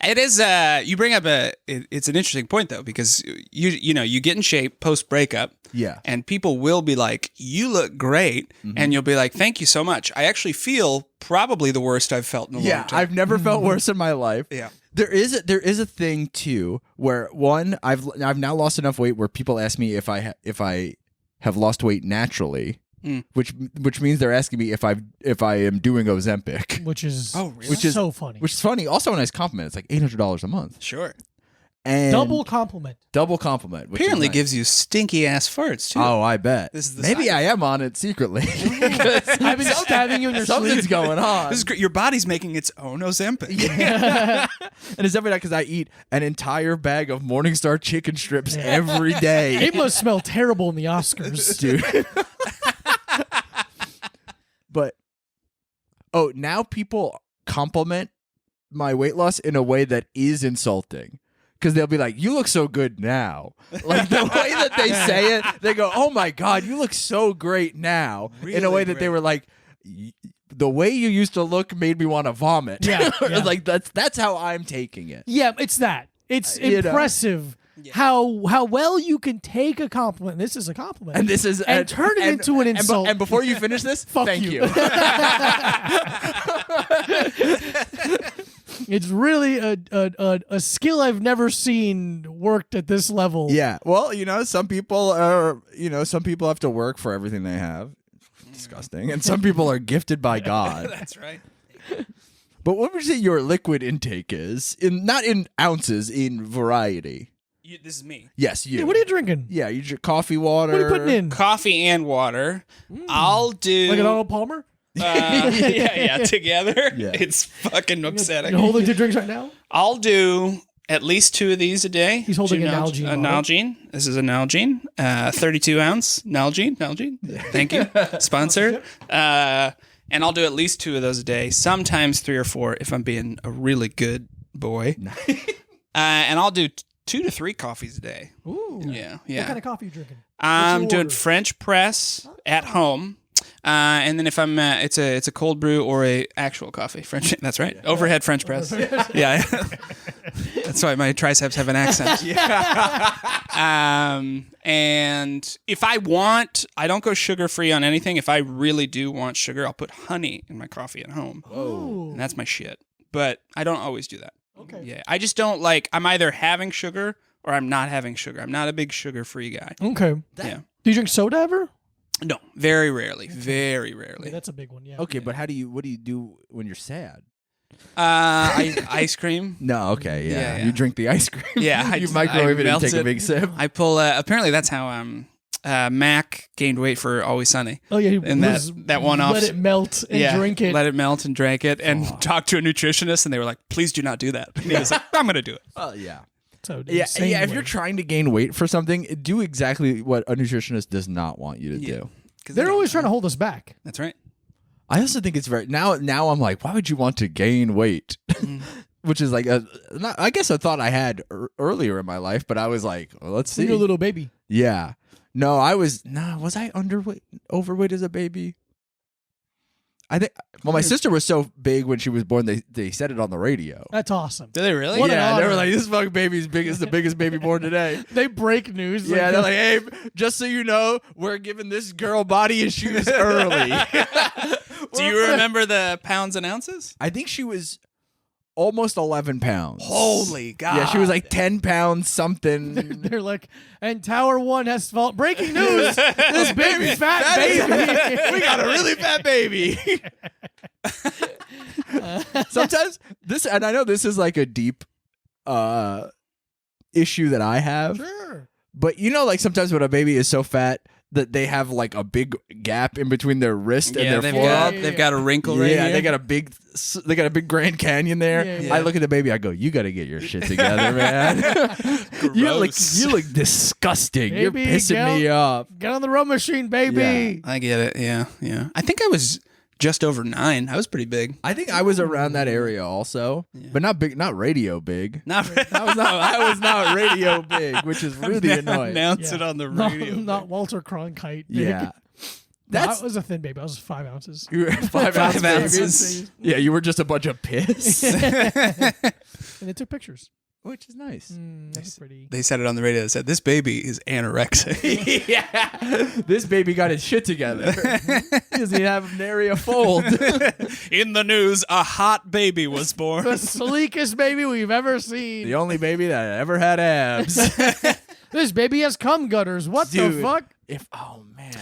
It is. You bring up it's an interesting point though, because you get in shape post breakup. Yeah. And people will be like, "You look great," and you'll be like, "Thank you so much." I actually feel probably the worst I've felt in a Yeah, long time. I've never felt worse in my life. Yeah. There is a thing too where one I've now lost enough weight where people ask me if I have lost weight naturally, which means they're asking me if I am doing Ozempic, Which is really? Which is- so funny. which is funny. Also a nice compliment. It's like $800 a month Sure. and Double compliment. compliment. Which is Apparently nice. gives you stinky ass farts too. Oh, I bet. This is the Maybe side I am on it secretly. I've been stabbing you in your Something's sleep. going on. This is great. Your body's making its own Ozempic. And it's definitely not because I eat an entire bag of Morningstar chicken strips every day. It must smell terrible in the Oscars. Dude. But now people compliment my weight loss in a way that is insulting. Because they'll be like, "You look so good now." Like the way that they say it, they go, "Oh my God, you look so great now." in a Really way that they great. were like, "The way you used to look made me want to vomit." Yeah, yeah. Like that's how I'm taking it. Yeah, it's that. It's You know. impressive how well you can take a compliment. This is a compliment. And this is And turn it into an insult. And before you finish this, Fuck thank you. you. It's really a skill I've never seen worked at this level. Yeah. Well, some people have to work for everything they have. Disgusting. And some people are gifted by God. That's right. But what would you say your liquid intake is? Not in ounces, in variety. This is me. Yes, you. Hey, what are you drinking? Yeah, you drink coffee, water. What are you putting in? Coffee and water. I'll do Like an Arnold Palmer? yeah, together. Yeah. It's fucking upsetting. You're holding 2 drinks right now? I'll do at least 2 of these a day. He's holding Two a Nalgene A bottle. Nalgene. This is a Nalgene. 32 ounce Nalgene. Thank you. Sponsor. And I'll do at least 2 of those a day. Sometimes 3 or 4 if I'm being a really good boy. And I'll do 2 to 3 coffees a day. Ooh. Yeah. What kind of coffee are you drinking? I'm your doing order? French press at home. And then if I'm it's a cold brew or a actual coffee. French, that's right. Overhead French press. Yeah. That's why my triceps have an accent. And if I want, I don't go sugar free on anything. If I really do want sugar, I'll put honey in my coffee at home. Ooh. And that's my shit. But I don't always do that. Okay. Yeah. I just don't like, I'm either having sugar or I'm not having sugar. I'm not a big sugar free guy. Okay. Yeah. Do you drink soda ever? No, very rarely. Very rarely. Yeah, that's a big one. Yeah. Okay, but what do you do when you're sad? Ice cream. No, okay, yeah. Yeah. You drink the ice cream. Yeah, you I microwave it and melt take a it. big sip. I pull. Apparently, that's how Mac gained weight for Always Sunny. Oh yeah. And that one off. Let it melt and drink it. Let it melt and drank it, and talked to a nutritionist, and they were like, "Please do not do that." And he was like, "I'm going to do it." Oh yeah. So Yeah, insane yeah. If weight. you're trying to gain weight for something, do exactly what a nutritionist does not want you to do. 'Cause They're they always don't trying to hold us back. That's right. I also think it's very now. I'm like, why would you want to gain weight? Which is like I guess a thought I had earlier in my life, but I was like, well, let's see. When you're a little baby. Yeah. No, was I overweight as a baby? I think. Well, my sister was so big when she was born. They said it on the radio. That's awesome. Did they really? What an Yeah, they were honor. like, "This fucking baby's big is the biggest baby born today." They break news. Yeah, they're like, "Hey, just so you know, we're giving this girl body issues early." Do you remember the pounds and ounces? I think she was almost 11 pounds. Holy God! Yeah, she was like 10 pounds something. they're like, and Tower 1 has fault. Breaking news! This big fat baby. We got a really fat baby. Sometimes and I know this is like a deep issue that I have, Sure. but like sometimes when a baby is so fat that they have like a big gap in between their wrist and Yeah, their they've forearm. got, they've got a wrinkle right Yeah, here. they got a big Grand Canyon there. Yeah, yeah. I look at the baby, I go, "You got to get your shit together, man. you look disgusting. You're Baby, pissing me off." Get on the row machine, baby. I get it. Yeah, yeah. I think I was just over 9. I was pretty big. I think I was around that area also, but not big, not radio big. Not I was not radio big, which is really annoying. Announce Yeah. it on the Not, radio. not Walter Cronkite. Big. Yeah, No, that's I was a thin baby. I was 5 ounces. you were 5 5 ounces. ounces. Yeah, you were just a bunch of piss, And they took pictures. which is nice. That's pretty. They said it on the radio. They said, "This baby is anorexic." Yeah, this baby got his shit together. Does he have nary a fold? In the news, a hot baby was born. The sleekest baby we've ever seen. The only baby that ever had abs. This baby has cum gutters. What the Dude. fuck? Oh man,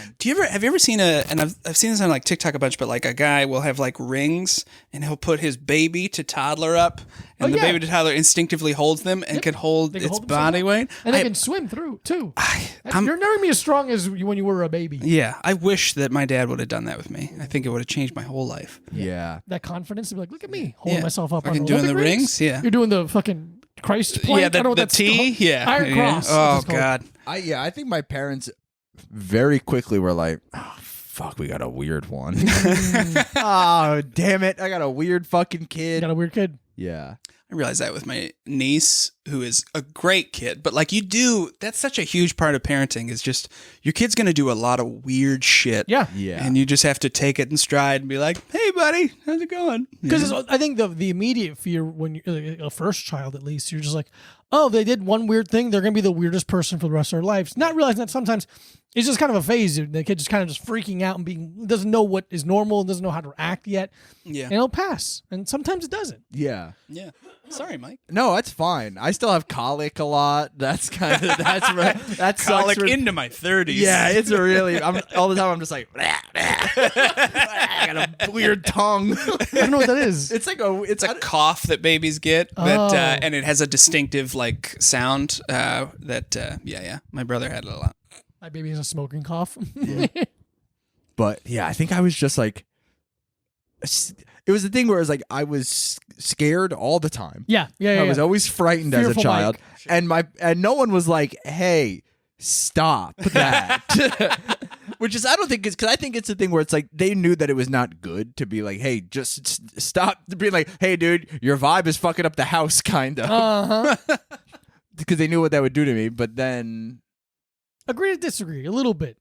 Have you ever seen and I've seen this on like TikTok a bunch, but like a guy will have like rings and he'll put his baby to toddler up, and the yeah. baby to toddler instinctively holds them and can hold They can its hold themselves body up. weight. And they can swim through, too. I'm- You're never going to be as strong as when you were a baby. Yeah, I wish that my dad would have done that with me. I think it would have changed my whole life. yeah. That confidence to be like, look at me, holding Yeah. myself up on Fucking the doing Olympic the rings. rings, yeah. You're doing the fucking Christ plank. Yeah, I don't know what the that's T. called. Yeah, Iron yeah. Cross. Oh That's what it's God. I think my parents very quickly were like, "Oh, fuck, we got a weird one." Oh, damn it. I got a weird fucking You kid. got a weird kid. Yeah. I realized that with my niece, who is a great kid, but like that's such a huge part of parenting is just your kid's going to do a lot of weird shit. Yeah. Yeah. And you just have to take it in stride and be like, "Hey, buddy, how's it going?" Because I think the immediate fear when you're a first child, at least, you're just like, oh, they did one weird thing. They're going to be the weirdest person for the rest of their lives. Not realizing that sometimes it's just kind of a phase. The kid just kind of just freaking out and doesn't know what is normal and doesn't know how to act yet. Yeah. And it'll pass. And sometimes it doesn't. Yeah. Yeah. Sorry, Mike. No, that's fine. I still have colic a lot. That's kind of that sucks Colic for- into my 30s. Yeah, it's a really. All the time I'm just like, "Rah, rah." I got a weird tongue. I don't know what that is. It's like a It's a cough that babies get, that, Oh. and it has a distinctive like sound. My brother had it a lot. My baby has a smoking cough. But yeah, I think I was just like, it was the thing where it was like I was scared all the time. yeah. I was always frightened as a Fearful child, Mike. and no one was like, "Hey, stop that." Which is, I don't think it's, because I think it's the thing where it's like they knew that it was not good to be like, "Hey, just stop," being like, "Hey, dude, your vibe is fucking up the house," kind of, Uh-huh. because they knew what that would do to me. But then, Agree to disagree a little bit.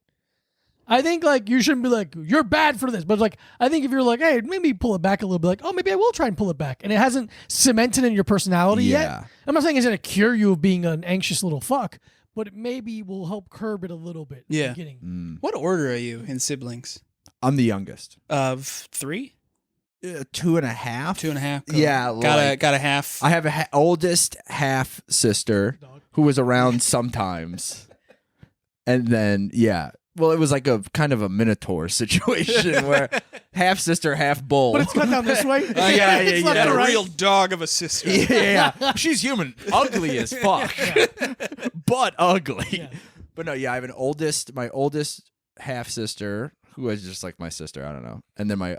I think like you shouldn't be like you're bad for this, but like I think if you're like, hey, maybe pull it back a little bit, like, oh, maybe I will try and pull it back, and it hasn't cemented in your personality Yeah. yet. I'm not saying it's gonna cure you of being an anxious little fuck, but it maybe will help curb it a little bit. In Yeah. the beginning. What order are you in siblings? I'm the youngest, Of 3, 2.5, 2.5. Cool. Yeah, got a half. I have a oldest half sister Dog. who was around sometimes, and then well, it was like a kind of a minotaur situation where half sister, half bull. But it's cut down this way. yeah, It's yeah. left Got to a right. real dog of a sister. yeah, she's human, ugly as fuck, but ugly. Yeah. But no, I have my oldest half sister who is just like my sister. I don't know, and then my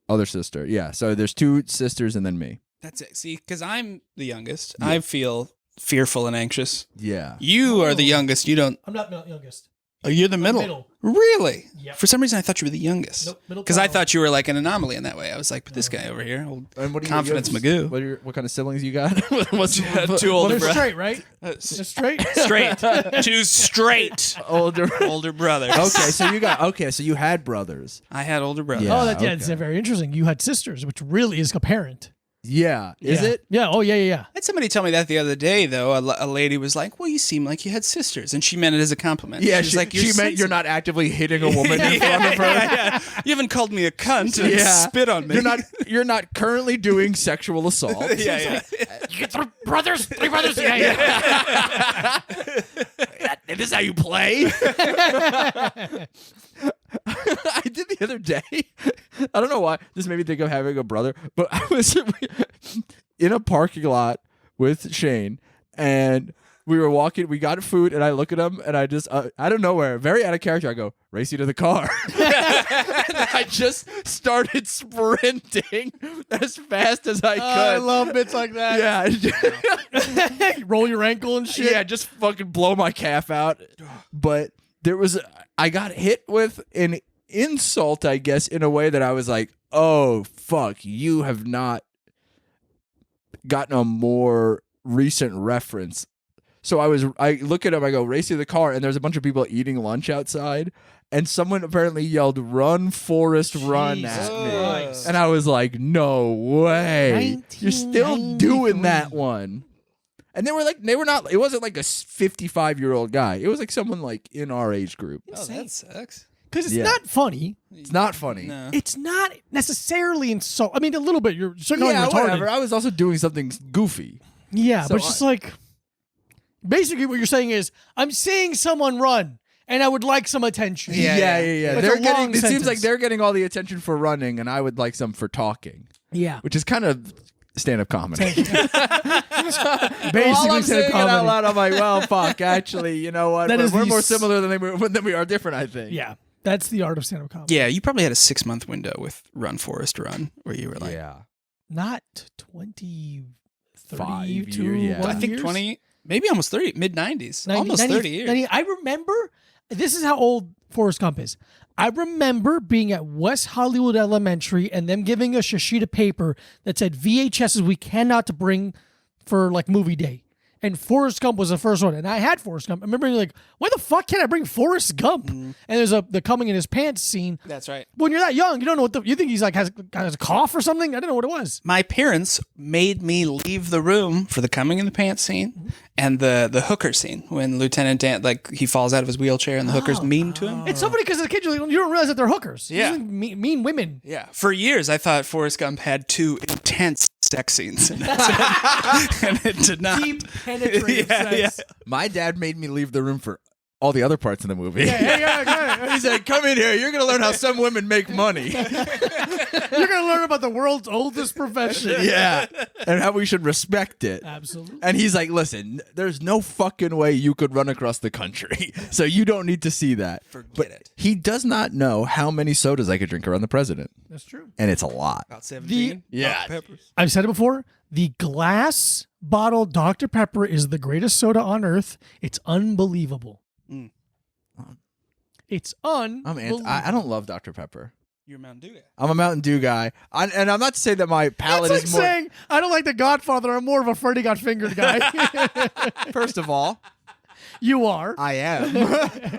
other sister. Yeah, so there's 2 sisters and then me. That's it. See, because I'm the youngest, I feel fearful and anxious. Yeah, You are the youngest. You don't. I'm not youngest. Oh, you're the middle. middle. Really? Yep. For some reason, I thought you were the youngest. Nope, middle Because I child. thought you were like an anomaly in that way. I was like, but this guy over here, old and what do confidence you, Magoo. What kind of siblings you got? What's Two older They're brothers. straight, right? They're straight. Straight. 2 straight older? older brothers. Okay, so you had brothers. I had older brothers. Yeah. Oh, it's very interesting. You had sisters, which really is apparent. Yeah, is Yeah. it? Yeah. Oh, yeah. I had somebody tell me that the other day, though. A lady was like, well, you seem like you had sisters. And she meant it as a compliment. Yeah, she was like, she meant sensitive. you're not actively hitting a woman in front of her. Yeah. You haven't called me a cunt and Yeah. spit on me. You're not currently doing sexual assault. Yeah. You get 3 brothers? 3 brothers? Yeah. This is how you play. I did the other day. I don't know why. This made me think of having a brother, but I was in a parking lot with Shane, and we were walking. We got food, and I look at him, and I just out of nowhere, very out of character, I go, "Race you to the car." And I just started sprinting as fast as I could. I love bits like that. Yeah. You roll your ankle and shit. Yeah, just fucking blow my calf out. But I got hit with an insult, I guess, in a way that I was like, oh, fuck, you have not gotten a more recent reference. So I look at him, I go, race to the car, and there's a bunch of people eating lunch outside, and someone apparently yelled, "Run, Forrest, run" at me. Christ. And I was like, no way. You're still doing that 1993. one. And they were not, it wasn't like a 55-year-old guy. It was like someone like in our age group. Oh, that sucks. Because it's Yeah. not funny. It's not funny. No. It's not necessarily insult. I mean, a little bit. You're certainly Yeah, retarded. whatever. I was also doing something goofy. Yeah, So but it's just like basically what you're saying is I'm seeing someone run and I would like some attention. Yeah. It's They're a long getting. It seems like sentence. they're getting all the attention for running, and I would like some for talking, Yeah. which is kind of stand-up comedy. Basically, While I'm said saying it comedy. out loud, I'm like, well, fuck. Actually, you know what? That is We're the more s- similar than we are different. I think. Yeah, that's the art of stand-up comedy. Yeah, you probably had a 6-month window with Run Forrest Run where you were like, Yeah. Not 20, 5 32, years, yeah. I think years? 20, maybe almost 30, mid-90s. 90 Almost 90 30 years. 90 I remember, this is how old Forrest Gump is. I remember being at West Hollywood Elementary and them giving us a sheet of paper that said VHSs we cannot bring for like movie day. And Forrest Gump was the first one. And I had Forrest Gump. I remember being like, why the fuck can't I bring Forrest Gump? And there's the coming in his pants scene. That's right. When you're that young, you don't know what you think he's like has a cough or something? I didn't know what it was. My parents made me leave the room for the coming in the pants scene and the hooker scene when Lieutenant Dan, like, he falls out of his wheelchair and the hooker's mean to him. It's so funny because as a kid, you don't realize that they're hookers. Yeah. These are mean women. Yeah. For years, I thought Forrest Gump had 2 intense sex scenes in it. And it did not. Deep, penetrative Yeah, sex. yeah. My dad made me leave the room for all the other parts in the movie. Yeah. He said, "Come in here. You're gonna learn how some women make money." You're gonna learn about the world's oldest profession. Yeah, and how we should respect it. Absolutely. And he's like, "Listen, there's no fucking way you could run across the country, so you don't need to see that." Forget it. He does not know how many sodas I could drink around the president, That's true. and it's a lot. About 17. Yeah. Peppers. I've said it before. The glass bottle Dr. Pepper is the greatest soda on earth. It's unbelievable. Mm. It's unbelievable. I don't love Dr. Pepper. You're a Mountain Dew guy. I'm a Mountain Dew guy, and I'm not to say that my palate It's like is more. saying I don't like The Godfather. I'm more of a Freddy Got Fingered guy. First of all, You are. I am.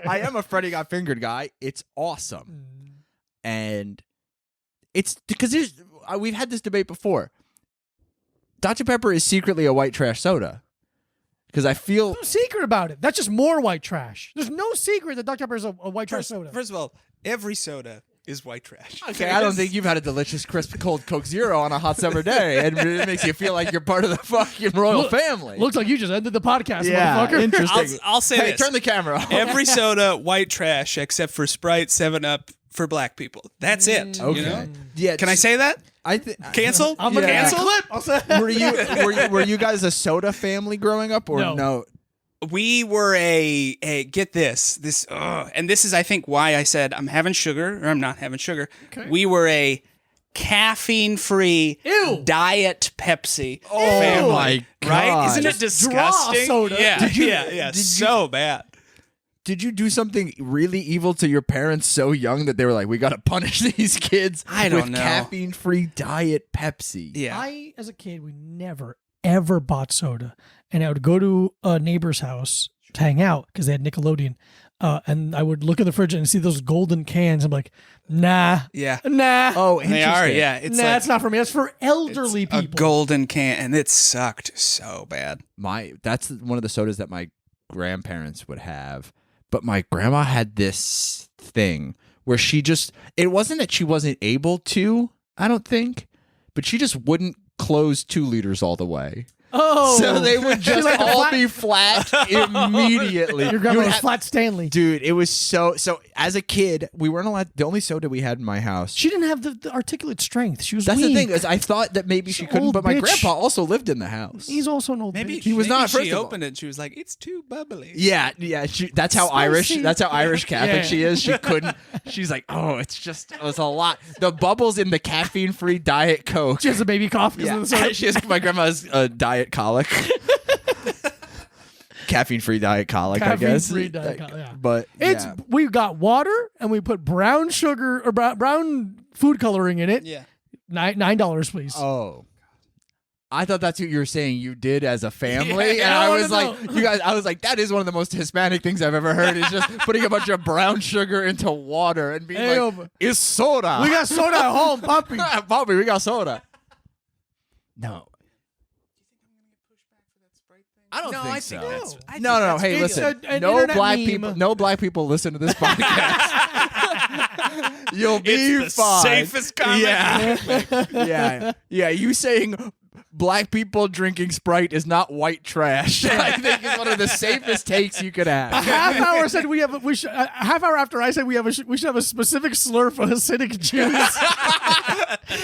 I am a Freddy Got Fingered guy. It's awesome, and it's because we've had this debate before. Dr. Pepper is secretly a white trash soda because I feel No secret about it. That's just more white trash. There's no secret that Dr. Pepper is a white trash soda. First of all, every soda is white trash. okay. I don't think you've had a delicious, crisp, cold Coke Zero on a hot summer day, and it makes you feel like you're part of the fucking royal family. Looks like you just ended the podcast, yeah, motherfucker. interesting. I'll say Hey, this. turn the camera off. Every soda, white trash, except for Sprite, 7-Up for black people. That's it. Okay. You know? Yeah. Can I say that? I think Cancel? I'm gonna Yeah. cancel clip. I'll say. were you guys a soda family growing up or No. no? We were a get this and this is I think why I said I'm having sugar or I'm not having sugar. Okay. We were a caffeine-free Ew. diet Pepsi Oh family. my Right? God. Isn't it Just draw disgusting? soda. Yeah, Did you- yeah, did you- so bad. Did you do something really evil to your parents so young that they were like, "We got to punish these kids I don't with know. caffeine-free diet Pepsi"? Yeah. I, as a kid, we never ever bought soda, and I would go to a neighbor's house to hang out because they had Nickelodeon, and I would look in the fridge and see those golden cans. I'm like, nah, Yeah. nah, Oh, They interesting. are, yeah. It's nah, like it's not for me. That's for elderly a people. golden can and it sucked so bad. That's one of the sodas that my grandparents would have. But my grandma had this thing where it wasn't that she wasn't able to, I don't think, but she just wouldn't close 2 liters all the way. Oh, So they would She just like the all flat- be flat immediately. Your You grandma would was have- Flat Stanley. Dude, it was so as a kid, we weren't allowed, the only soda we had in my house. She didn't have the articulate strength. She was That's weak. the thing, is I thought that maybe she She's an couldn't, old but my bitch. grandpa also lived in the house. He's also an old Maybe bitch. He was maybe not, first She of all. opened it and she was like, "It's too bubbly." Yeah, that's how Irish. Spicy. That's how Irish Catholic Yeah. she is. She couldn't. She's like, oh, it was a lot. The bubbles in the caffeine-free Diet Coke. She has a baby cough because Yeah, of the soda. she has my grandma's diet colic. Caffeine-free diet colic, I guess. Caffeine-free diet colic, yeah. But It's yeah. we got water and we put brown sugar or brown food coloring in it. Yeah. $9, please. Oh. I thought that's what you were saying you did as a family. Yeah, and I I wanna was like, know. you guys, I was like, that is one of the most Hispanic things I've ever heard, is just putting a bunch of brown sugar into water and being Hey, like, it's soda. We got soda at home, puppy. Bobby, we got soda. No. I don't think so. No. Hey, It's listen. an No internet black meme. people. No black people listen to this podcast. You'll be It's the fine. safest comment. Yeah. You saying black people drinking Sprite is not white trash, I think is one of the safest takes you could A have. half hour said we should. A half hour after I said we should have a specific slur for acidic juice.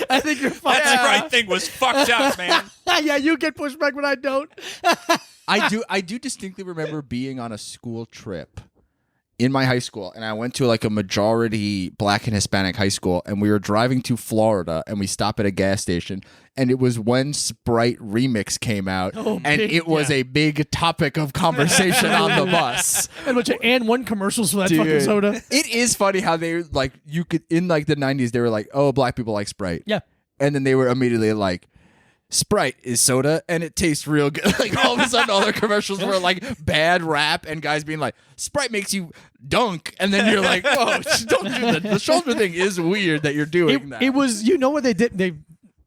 I think you're fine. That Sprite thing was fucked up, man. Yeah, you get pushback, but I don't. I do distinctly remember being on a school trip in my high school, and I went to like a majority black and Hispanic high school, and we were driving to Florida, and we stopped at a gas station, and it was when Sprite Remix came out, Oh, and big- it was yeah. a big topic of conversation on the bus. And one commercials for that Dude, fucking soda. It is funny how they like you could in like the 90s they were like, oh, black people like Sprite, Yeah. and then they were immediately like, Sprite is soda and it tastes real good. Like all of a sudden, all their commercials were like bad rap and guys being like, Sprite makes you dunk, and then you're like, oh, don't do that. The shoulder thing is weird that you're doing that. It was, you know what they did? They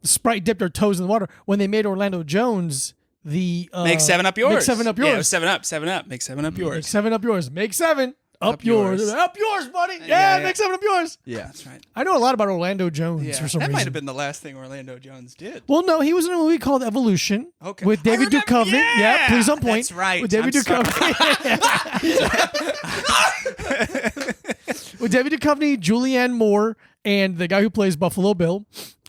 Sprite dipped their toes in the water when they made Orlando Jones the Make 7-Up yours. Make 7-Up Yeah, it yours. was 7-Up. 7-Up. Make 7-Up Make yours. 7-Up yours. Make 7 up Up yours. yours. Up yours, buddy. Yeah, yeah. make 7 up yours. yeah. That's right. I know a lot about Orlando Jones Yeah. for some That reason. might have been the last thing Orlando Jones did. Well, no, he was in a movie called Evolution Okay. with David I remember- Duchovny. yeah, Please don't point. that's right. With David I'm Duchovny. With David Duchovny, Julianne Moore, and the guy who plays Buffalo Bill,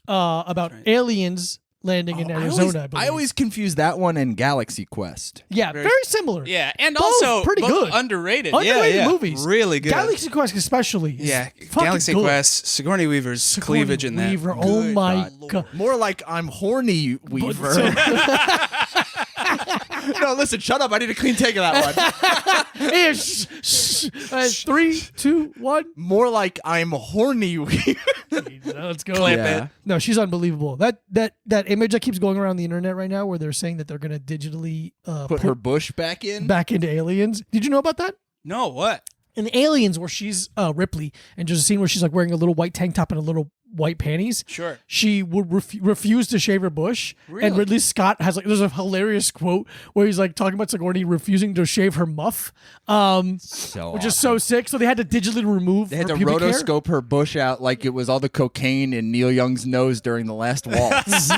about aliens landing in Arizona. I always confuse that one and Galaxy Quest. yeah, very similar. Yeah, and Both also pretty both good. underrated. Underrated yeah, movies. Really good. Galaxy Quest especially. is yeah, fucking Galaxy good. Quest, Sigourney Weaver's Sigourney cleavage in that. Weaver, oh Good my god. More like I'm horny, Weaver. No, listen, shut up. I need a clean take of that one. Hey, shh, shh. 3, 2, 1. More like I'm horny, Weaver. Let's go. Clamp Yeah. it. No, she's unbelievable. That image that keeps going around the internet right now, where they're saying that they're going to digitally Put her bush back in. back into Aliens. Did you know about that? No, what? In Aliens, where she's Ripley, and there's a scene where she's like wearing a little white tank top and a little white panties. Sure. She would refuse to shave her bush. Really? And Ridley Scott has there's a hilarious quote where he's like talking about Sigourney refusing to shave her muff, which is so sick. So they had to digitally remove. They had her to pubic hair. rotoscope her bush out like it was all the cocaine in Neil Young's nose during the last waltz.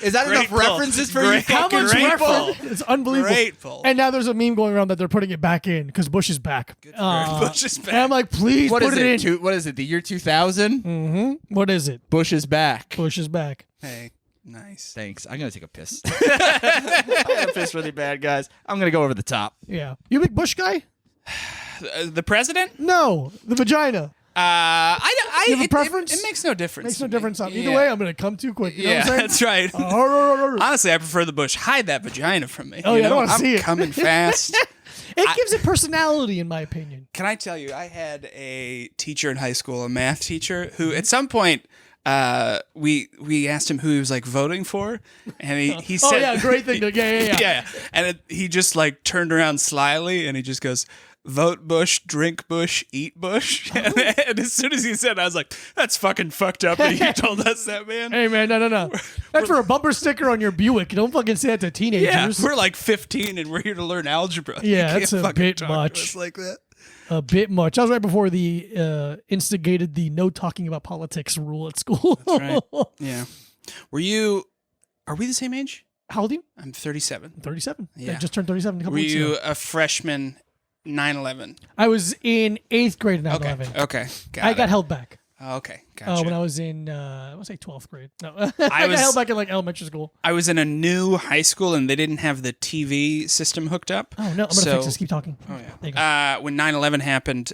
Is that enough Grateful. references for you? Great. How much Grateful. reference? It's unbelievable. Grateful. And now there's a meme going around that they're putting it back in because Bush is back. Bush is And back. I'm like, please What put is it it? in. What is it? The year 2000? What is it? Bush is back. Bush is back. Hey, nice. Thanks. I'm gonna take a piss. I'm gonna piss really bad, guys. I'm gonna go over the top. Yeah. You a big Bush guy? The president? No, the vagina. You have a It preference? makes no difference. Makes no to me. difference. Either Yeah. way, I'm gonna come too quick. You know Yeah, what I'm that's saying? right. Oh, Honestly, I prefer the bush. Hide that vagina from me. Oh, you yeah, I don't know? wanna I'm see it. coming fast. it gives it personality, in my opinion. Can I tell you, I had a teacher in high school, a math teacher, who at some point we asked him who he was like voting for, and he Oh said, yeah, great thing. Yeah. yeah, and he just like turned around slyly and he just goes, "Vote Bush, drink Bush, eat Bush." And as soon as he said, it, I was like, "That's fucking fucked up." And he told us that, man. Hey man, no. That's for a bumper sticker on your Buick. Don't fucking say that to teenagers. Yeah, we're like 15 and we're here to learn algebra. Yeah, You that's can't a fucking bit talk to much. us like that. A bit much. That was right before the instigated the no talking about politics rule at school. That's right. Yeah. Are we the same age? How old are you? I'm 37. 37. Yeah. I just turned 37 a couple Were weeks you ago. a freshman 9/11? I was in 8th grade in 9/11. Okay. I got held back. Okay. Gotcha. When I was in, I want to say 12th grade. No, I I got was- held back in like elementary school. I was in a new high school and they didn't have the TV system hooked up. Oh no, I'm gonna fix this. Keep talking. Oh yeah. There you go. When 9/11 happened,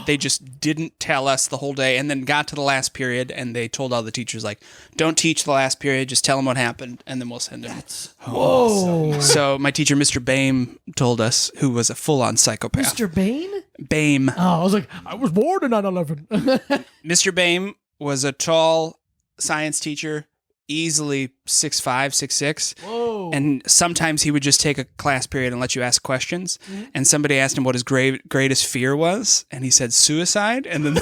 they just didn't tell us the whole day, and then got to the last period, and they told all the teachers like, "Don't teach the last period. Just tell them what happened, and then we'll send them." Whoa, So my teacher, Mr. Bame, told us, who was a full-on psychopath. Mr. Bane? Bame. Oh, I was like, I was born in 9/11. Mr. Bame was a tall science teacher, easily 6'5", 6'6". Whoa. And sometimes he would just take a class period and let you ask questions. And somebody asked him what his greatest fear was, and he said suicide. And then,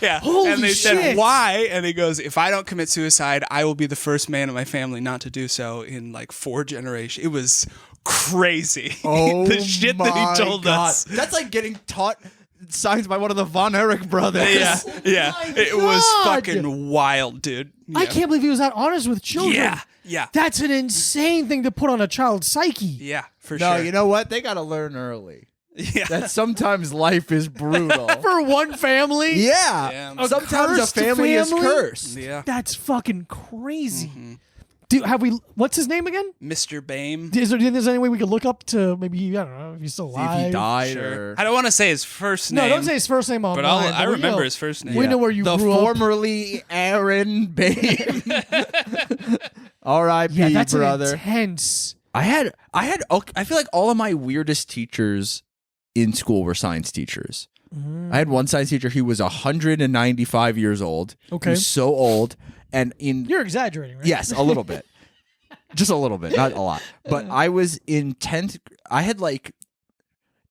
yeah. Holy and they shit. said why, and he goes, "If I don't commit suicide, I will be the first man in my family not to do so in like 4 generations." It was crazy. Oh, the shit that he told us. That's like getting taught science by one of the Von Erich brothers. Yeah. my It was God. fucking wild, dude. I Yeah. can't believe he was that honest with children. Yeah. That's an insane thing to put on a child's psyche. Yeah, for No, sure. you know what? They got to learn early Yeah. that sometimes life is brutal. For one family? Yeah. Yeah. Sometimes a cursed family is family? cursed. Yeah. That's fucking crazy. What's his name again? Mr. Bame. Do you think there's any way we could look up to maybe, I don't know, if he's still See alive? if he died Sure. or I don't want to say his first No, name. don't say his first name online. But I we remember know- his first name. We know where you the grew up. formerly Aaron Bame. R.I.P. Yeah, that's brother. intense. I feel like all of my weirdest teachers in school were science teachers. I had one science teacher who was 195 years old. Okay. He was so old. And You're exaggerating, right? yes, a little bit. Just a little bit, not a lot. But I was in 10th. I had like,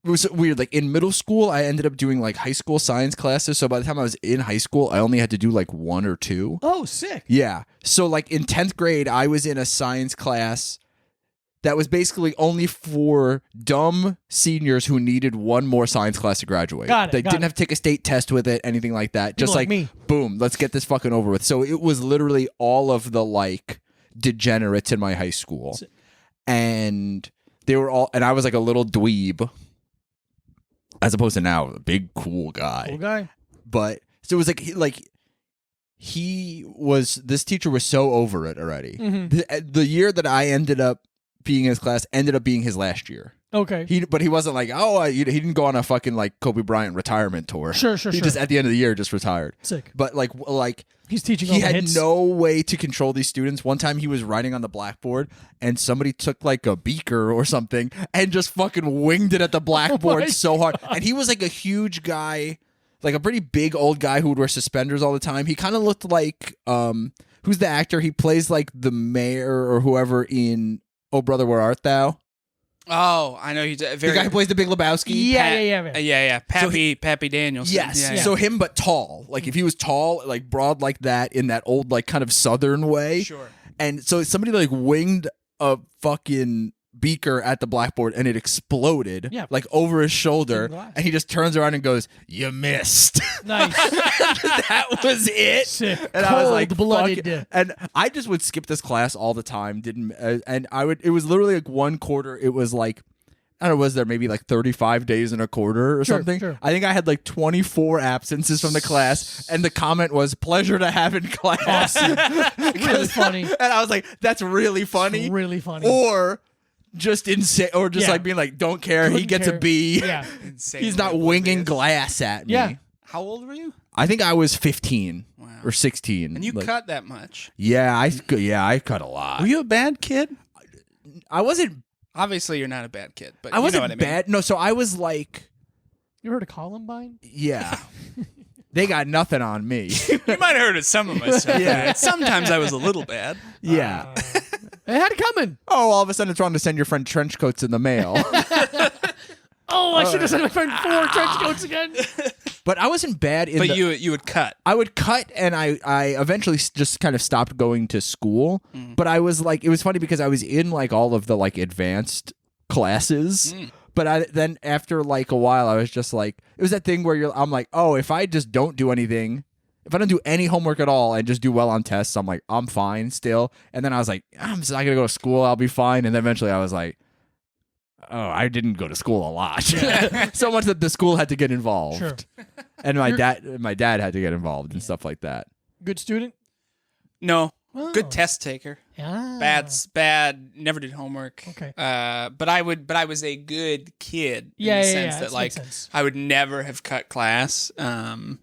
it was weird. Like in middle school, I ended up doing like high school science classes. So by the time I was in high school, I only had to do like 1 or 2. Oh, sick. Yeah. So like in 10th grade, I was in a science class that was basically only for dumb seniors who needed one more science class to graduate. Got it, They got didn't it. have to take a state test with it, anything like that. People Just like like, me. boom, let's get this fucking over with. So it was literally all of the like degenerates in my high school. And they were all, and I was like a little dweeb. as opposed to now, a big cool guy. Cool guy. But so it was this teacher was so over it already. The year that I ended up being in his class ended up being his last year. Okay. But he wasn't like, he didn't go on a fucking like Kobe Bryant retirement tour. Sure. He just at the end of the year just retired. Sick. But like He's teaching all he the had hits. no way to control these students. One time he was writing on the blackboard and somebody took like a beaker or something and just fucking winged it at the blackboard my so hard. And he was like a huge guy, like a pretty big old guy who would wear suspenders all the time. He kind of looked like who's the actor? He plays like the mayor or whoever in Oh Brother Where Art Thou? Oh, I know he's The guy who plays the Big Lebowski? Yeah. Pappy Daniels. Yes. Yeah. So him, but tall. Like if he was tall, like broad like that in that old, like kind of Southern way. Sure. And so somebody like winged a fucking beaker at the blackboard and it exploded like over his shoulder. And he just turns around and goes, "You missed." Nice. That was it. Sick. And I was like, Cold-blooded. fuck it. And I just would skip this class all the time. And I would. It was literally like one quarter. It was like, I don't know, was there maybe like 35 days in a quarter or something? Sure. I think I had like 24 absences from the class, and the comment was "pleasure to have in class." Really funny. And I was like, "That's really funny." It's really funny. Or just insane, or just Yeah. like being like, "Don't care." He Couldn't gets a care. B. Yeah. Insane. He's not winging glass at me. Yeah. How old were you? I think I was 15 or 16. And you Like, cut that much? Yeah, I cut a lot. Were you a bad kid? I wasn't. Obviously, you're not a bad kid, but I you wasn't know what I mean. bad. No, so I was like, You heard of Columbine? yeah. They got nothing on me. You might have heard of some of my stuff. Yeah. Sometimes I was a little bad. Yeah. It had it coming. Oh, all of a sudden it's wrong to send your friend trench coats in the mail. Oh, I should have sent my friend 4 trench coats again. But I wasn't bad in But the, you would cut. I would cut, and I eventually just kind of stopped going to school. But I was like, it was funny because I was in like all of the like advanced classes. But then after like a while, I was just like, it was that thing where I'm like, oh, if I just don't do anything, if I don't do any homework at all and just do well on tests, I'm like, I'm fine still. And then I was like, I'm just not gonna go to school. I'll be fine. And then eventually I was like, oh, I didn't go to school a lot. So much that the school had to get involved. Sure. And my dad had to get involved and stuff like that. Good student? No. Oh. Good test taker. Yeah. Bad. Never did homework. Okay. But I was a good kid in Yeah, the yeah, sense yeah. that That like makes sense. I would never have cut class. And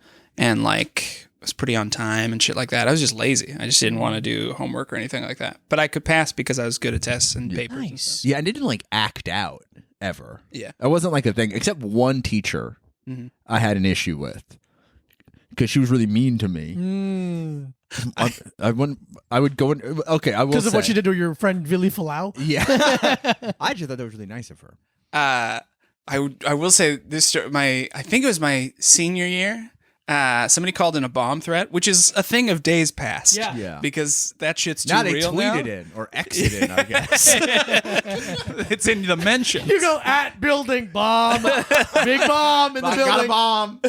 like was pretty on time and shit like that. I was just lazy. I just didn't want to do homework or anything like that. But I could pass because I was good at tests and papers. And Nice. stuff. Yeah, I didn't like act out ever. Yeah. That wasn't like a thing, except one teacher I had an issue with because she was really mean to me. I would go in. Okay, I will Because of what say- you did to your friend Vili Falau? Yeah, I just thought that was really nice of her. I will say this. I think it was my senior year. Somebody called in a bomb threat, which is a thing of days past. Yeah. Yeah. Because that shit's too Now they real tweeted in or exited, I guess. It's in the mentions. You go at building bomb, big bomb in the I got a building. bomb.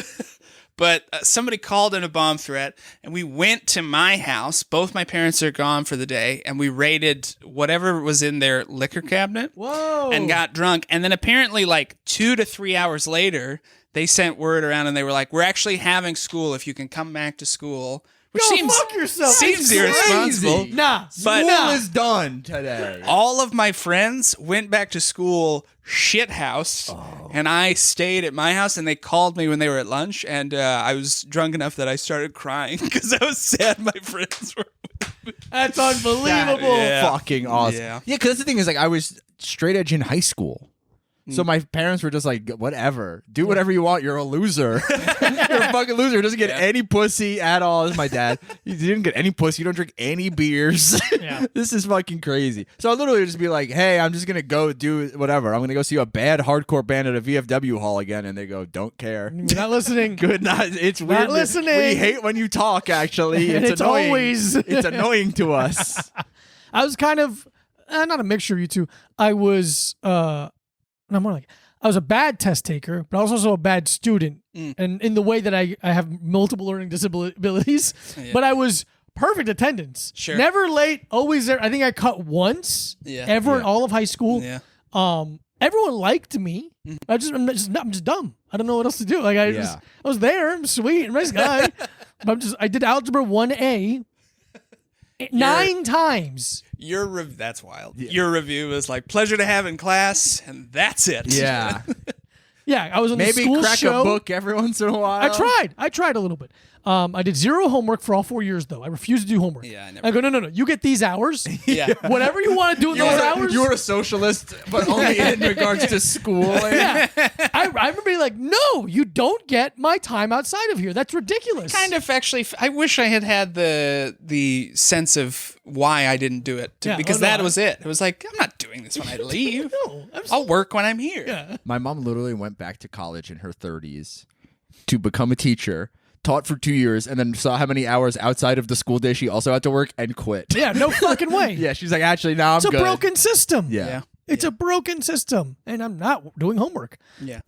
But somebody called in a bomb threat, and we went to my house. Both my parents are gone for the day, and we raided whatever was in their liquor cabinet. Whoa. And got drunk. And then apparently, like 2 to 3 hours later, they sent word around, and they were like, "We're actually having school. If you can come back to school." Which Go seems fuck yourself. seems That's irresponsible. crazy. Nah. But- School is done today. All of my friends went back to school shit house, and I stayed at my house, and they called me when they were at lunch, and I was drunk enough that I started crying because I was sad my friends were with me. That's unbelievable. Yeah. Fucking awesome. Yeah. Yeah, because the thing is, like, I was straight edge in high school. So my parents were just like, whatever. Do whatever you want. You're a loser. You're a fucking loser. Doesn't get any pussy at all. This is my dad. You didn't get any pussy. You don't drink any beers. Yeah. This is fucking crazy. So I literally would just be like, hey, I'm just going to go do whatever. I'm going to go see a bad hardcore band at a VFW hall again. And they go, don't care. You're not listening. Good night. It's weird. listening. We hate when you talk, actually. And it's annoying. always- It's annoying to us. I was kind of not a mixture of you two. I was I'm more like I was a bad test taker, but I was also a bad student. And in the way that I have multiple learning disabilities, but I was perfect attendance. Sure. Never late, always there. I think I cut once Yeah. ever in all of high school. Yeah. everyone liked me. I'm just dumb. I don't know what else to do. Like I was there. I'm sweet. I'm a nice guy. But I did algebra 1A 9 times. That's wild. Yeah. Your review was like, pleasure to have in class, and that's it. Yeah. Yeah, I was on the Maybe school crack show. a book every once in a while. I tried a little bit. I did 0 homework for all 4 years, though. I refused to do homework. Yeah, I go, no. You get these hours. Yeah. Whatever you want to do in those hours. You're a socialist, but only in regards to schooling. Yeah. I remember being like, no, you don't get my time outside of here. That's ridiculous. Kind of actually, I wish I had the sense of why I didn't do it, because that was it. It was like, I'm not doing this when I leave. No, I'll work when I'm here. Yeah. My mom literally went back to college in her 30s to become a teacher, taught for 2 years, and then saw how many hours outside of the school day she also had to work and quit. Yeah, no fucking way. Yeah, she's like, actually, now I'm It's a good. broken system. Yeah. It's a broken system, and I'm not doing homework. Yeah.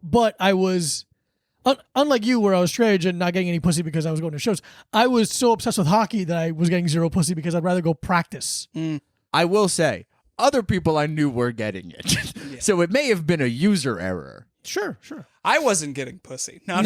But I was, unlike you, where I was straight and not getting any pussy because I was going to shows. I was so obsessed with hockey that I was getting 0 pussy because I'd rather go practice. I will say, other people I knew were getting it. So it may have been a user error. Sure. I wasn't getting pussy. Not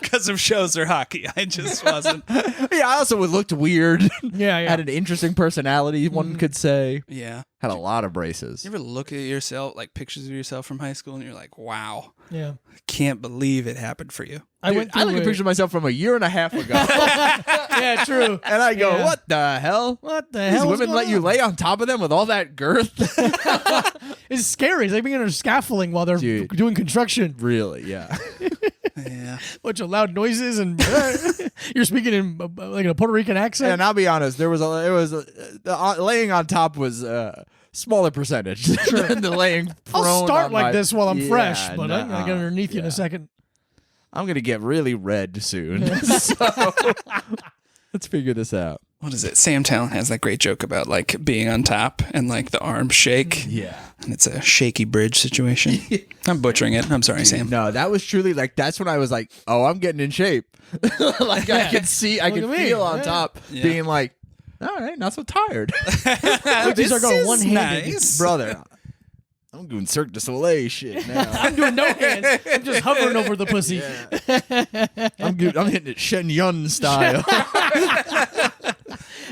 because of shows or hockey. I just wasn't. Yeah, I also looked weird. Yeah. Had an interesting personality, one could say. Yeah. Had a lot of braces. You ever look at yourself, like pictures of yourself from high school, and you're like, wow, Yeah. I can't believe it happened for you. I Dude, went I through look at a- pictures of myself from a year and a half ago. Yeah, true. And I go, Yeah. what the hell? What the These hell? is women let going you on? lay on top of them with all that girth? It's scary. It's like being under scaffolding while they're Dude. doing construction. Really, yeah. Yeah. Bunch of loud noises and you're speaking in like a Puerto Rican accent. And I'll be honest, laying on top was a smaller percentage than the laying prone. I'll start on like my- this while I'm Yeah, fresh, but I'm gonna get nuh-uh. underneath you in Yeah. a second. I'm gonna get really red soon. So let's figure this out. What is it? Sam Talent has that great joke about like being on top and like the arms shake. Yeah. And it's a shaky bridge situation. I'm butchering it. I'm sorry, Sam. No, that was truly like that's when I was like, oh, I'm getting in shape. Like I could see, I Look could at me. feel on Yeah. top, Yeah. being like, all right, not so tired, These are going is one-handed. nice. brother. I'm doing Cirque du Soleil shit now. I'm doing no hands. I'm just hovering over the pussy. I'm hitting it Shen Yun style.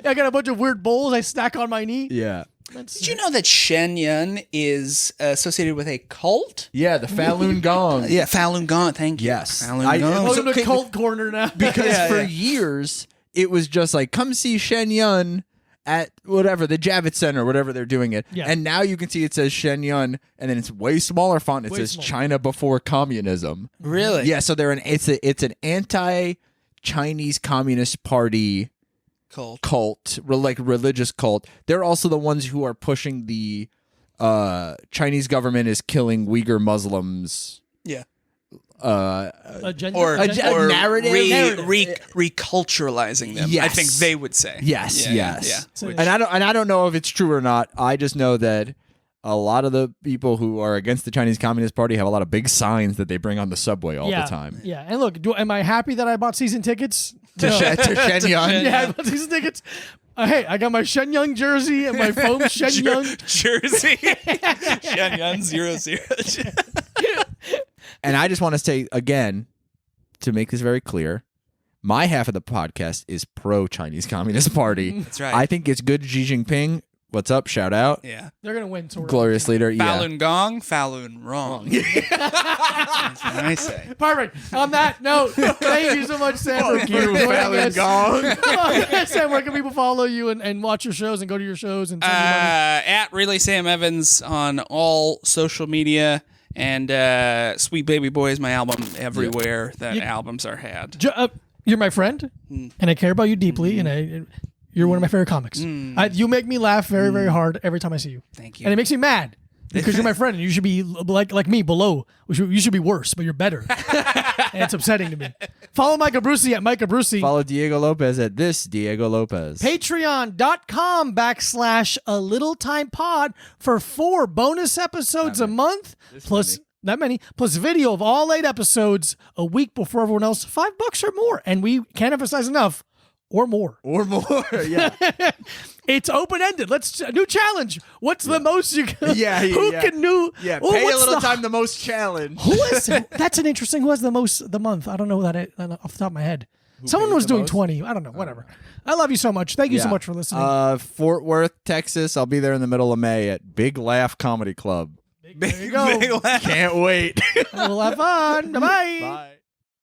I got a bunch of weird bowls I stack on my knee. Yeah. Did you know that Shen Yun is associated with a cult? Yeah, the Falun Gong. Yeah, Falun Gong. Thank you. Yes. Falun I- Gong. Welcome to okay, cult corner now. Because Yeah, for yeah. years it was just like, come see Shen Yun at whatever the Javits Center, whatever they're doing it. Yeah. And now you can see it says Shen Yun, and then it's way smaller font. It Way says smaller. China before communism. Really? Yeah, so it's an anti-Chinese Communist Party Cult. cult, like religious cult. They're also the ones who are pushing the Chinese government is killing Uyghur Muslims. Yeah. Agenda. Or, agenda? or narrative? reculturalizing them. I Yes. think they would say. Yes, Yeah, yes. Yeah. So- Which- And I don't know if it's true or not. I just know that a lot of the people who are against the Chinese Communist Party have a lot of big signs that they bring on the subway all yeah. the time. Yeah. And look, am I happy that I bought season tickets? To Shen Yun. Yeah, I bought season tickets. Hey, I got my Shen Yun jersey and my foam Shen Yun. Jersey. Shen Yun 00. And I just want to say again, to make this very clear, my half of the podcast is pro Chinese Communist Party. That's right. I think it's good. Xi Jinping, what's up? Shout out. Yeah. They're gonna win. So we're Glorious leader. Yeah. Falun Gong, Falun wrong. That's what I say. Perfect. On that note, thank you so much, Sam. for Fuck you, joining Falun us. Gong. Sam, where can people follow you and watch your shows and go to your shows and send you money? At Really Sam Evans on all social media. And Sweet Baby Boy is my album everywhere that albums are had. You're my friend, and I care about you deeply, and you're one of my favorite comics. You make me laugh very, very hard every time I see you. Thank you. And it makes me mad because you're my friend, and you should be like me, below. You should be worse, but you're better. And it's upsetting to me. Follow Micah Brucey at Micah Brucey. Follow Diego Lopez at this Diego Lopez. Patreon.com/A Little Time Pod for 4 bonus episodes a month, plus that many, plus video of all 8 episodes a week before everyone else. $5 or more, and we can't emphasize enough, or more. Or more. Yeah. It's open ended. Let's new challenge. What's the most you can? Yeah, Who yeah. can do? Yeah, Oh, pay a what's little the- time the most challenge. Who is? That's an interesting. Who has the most the month? I don't know that off the top of my head. Someone pays was the doing most? 20. I don't know. Whatever. I love you so much. Thank you so Yeah. much for listening. Fort Worth, Texas. I'll be there in the middle of May at Big Laugh Comedy Club. There you go. Big laugh. Can't wait. We'll have fun. Bye. Bye.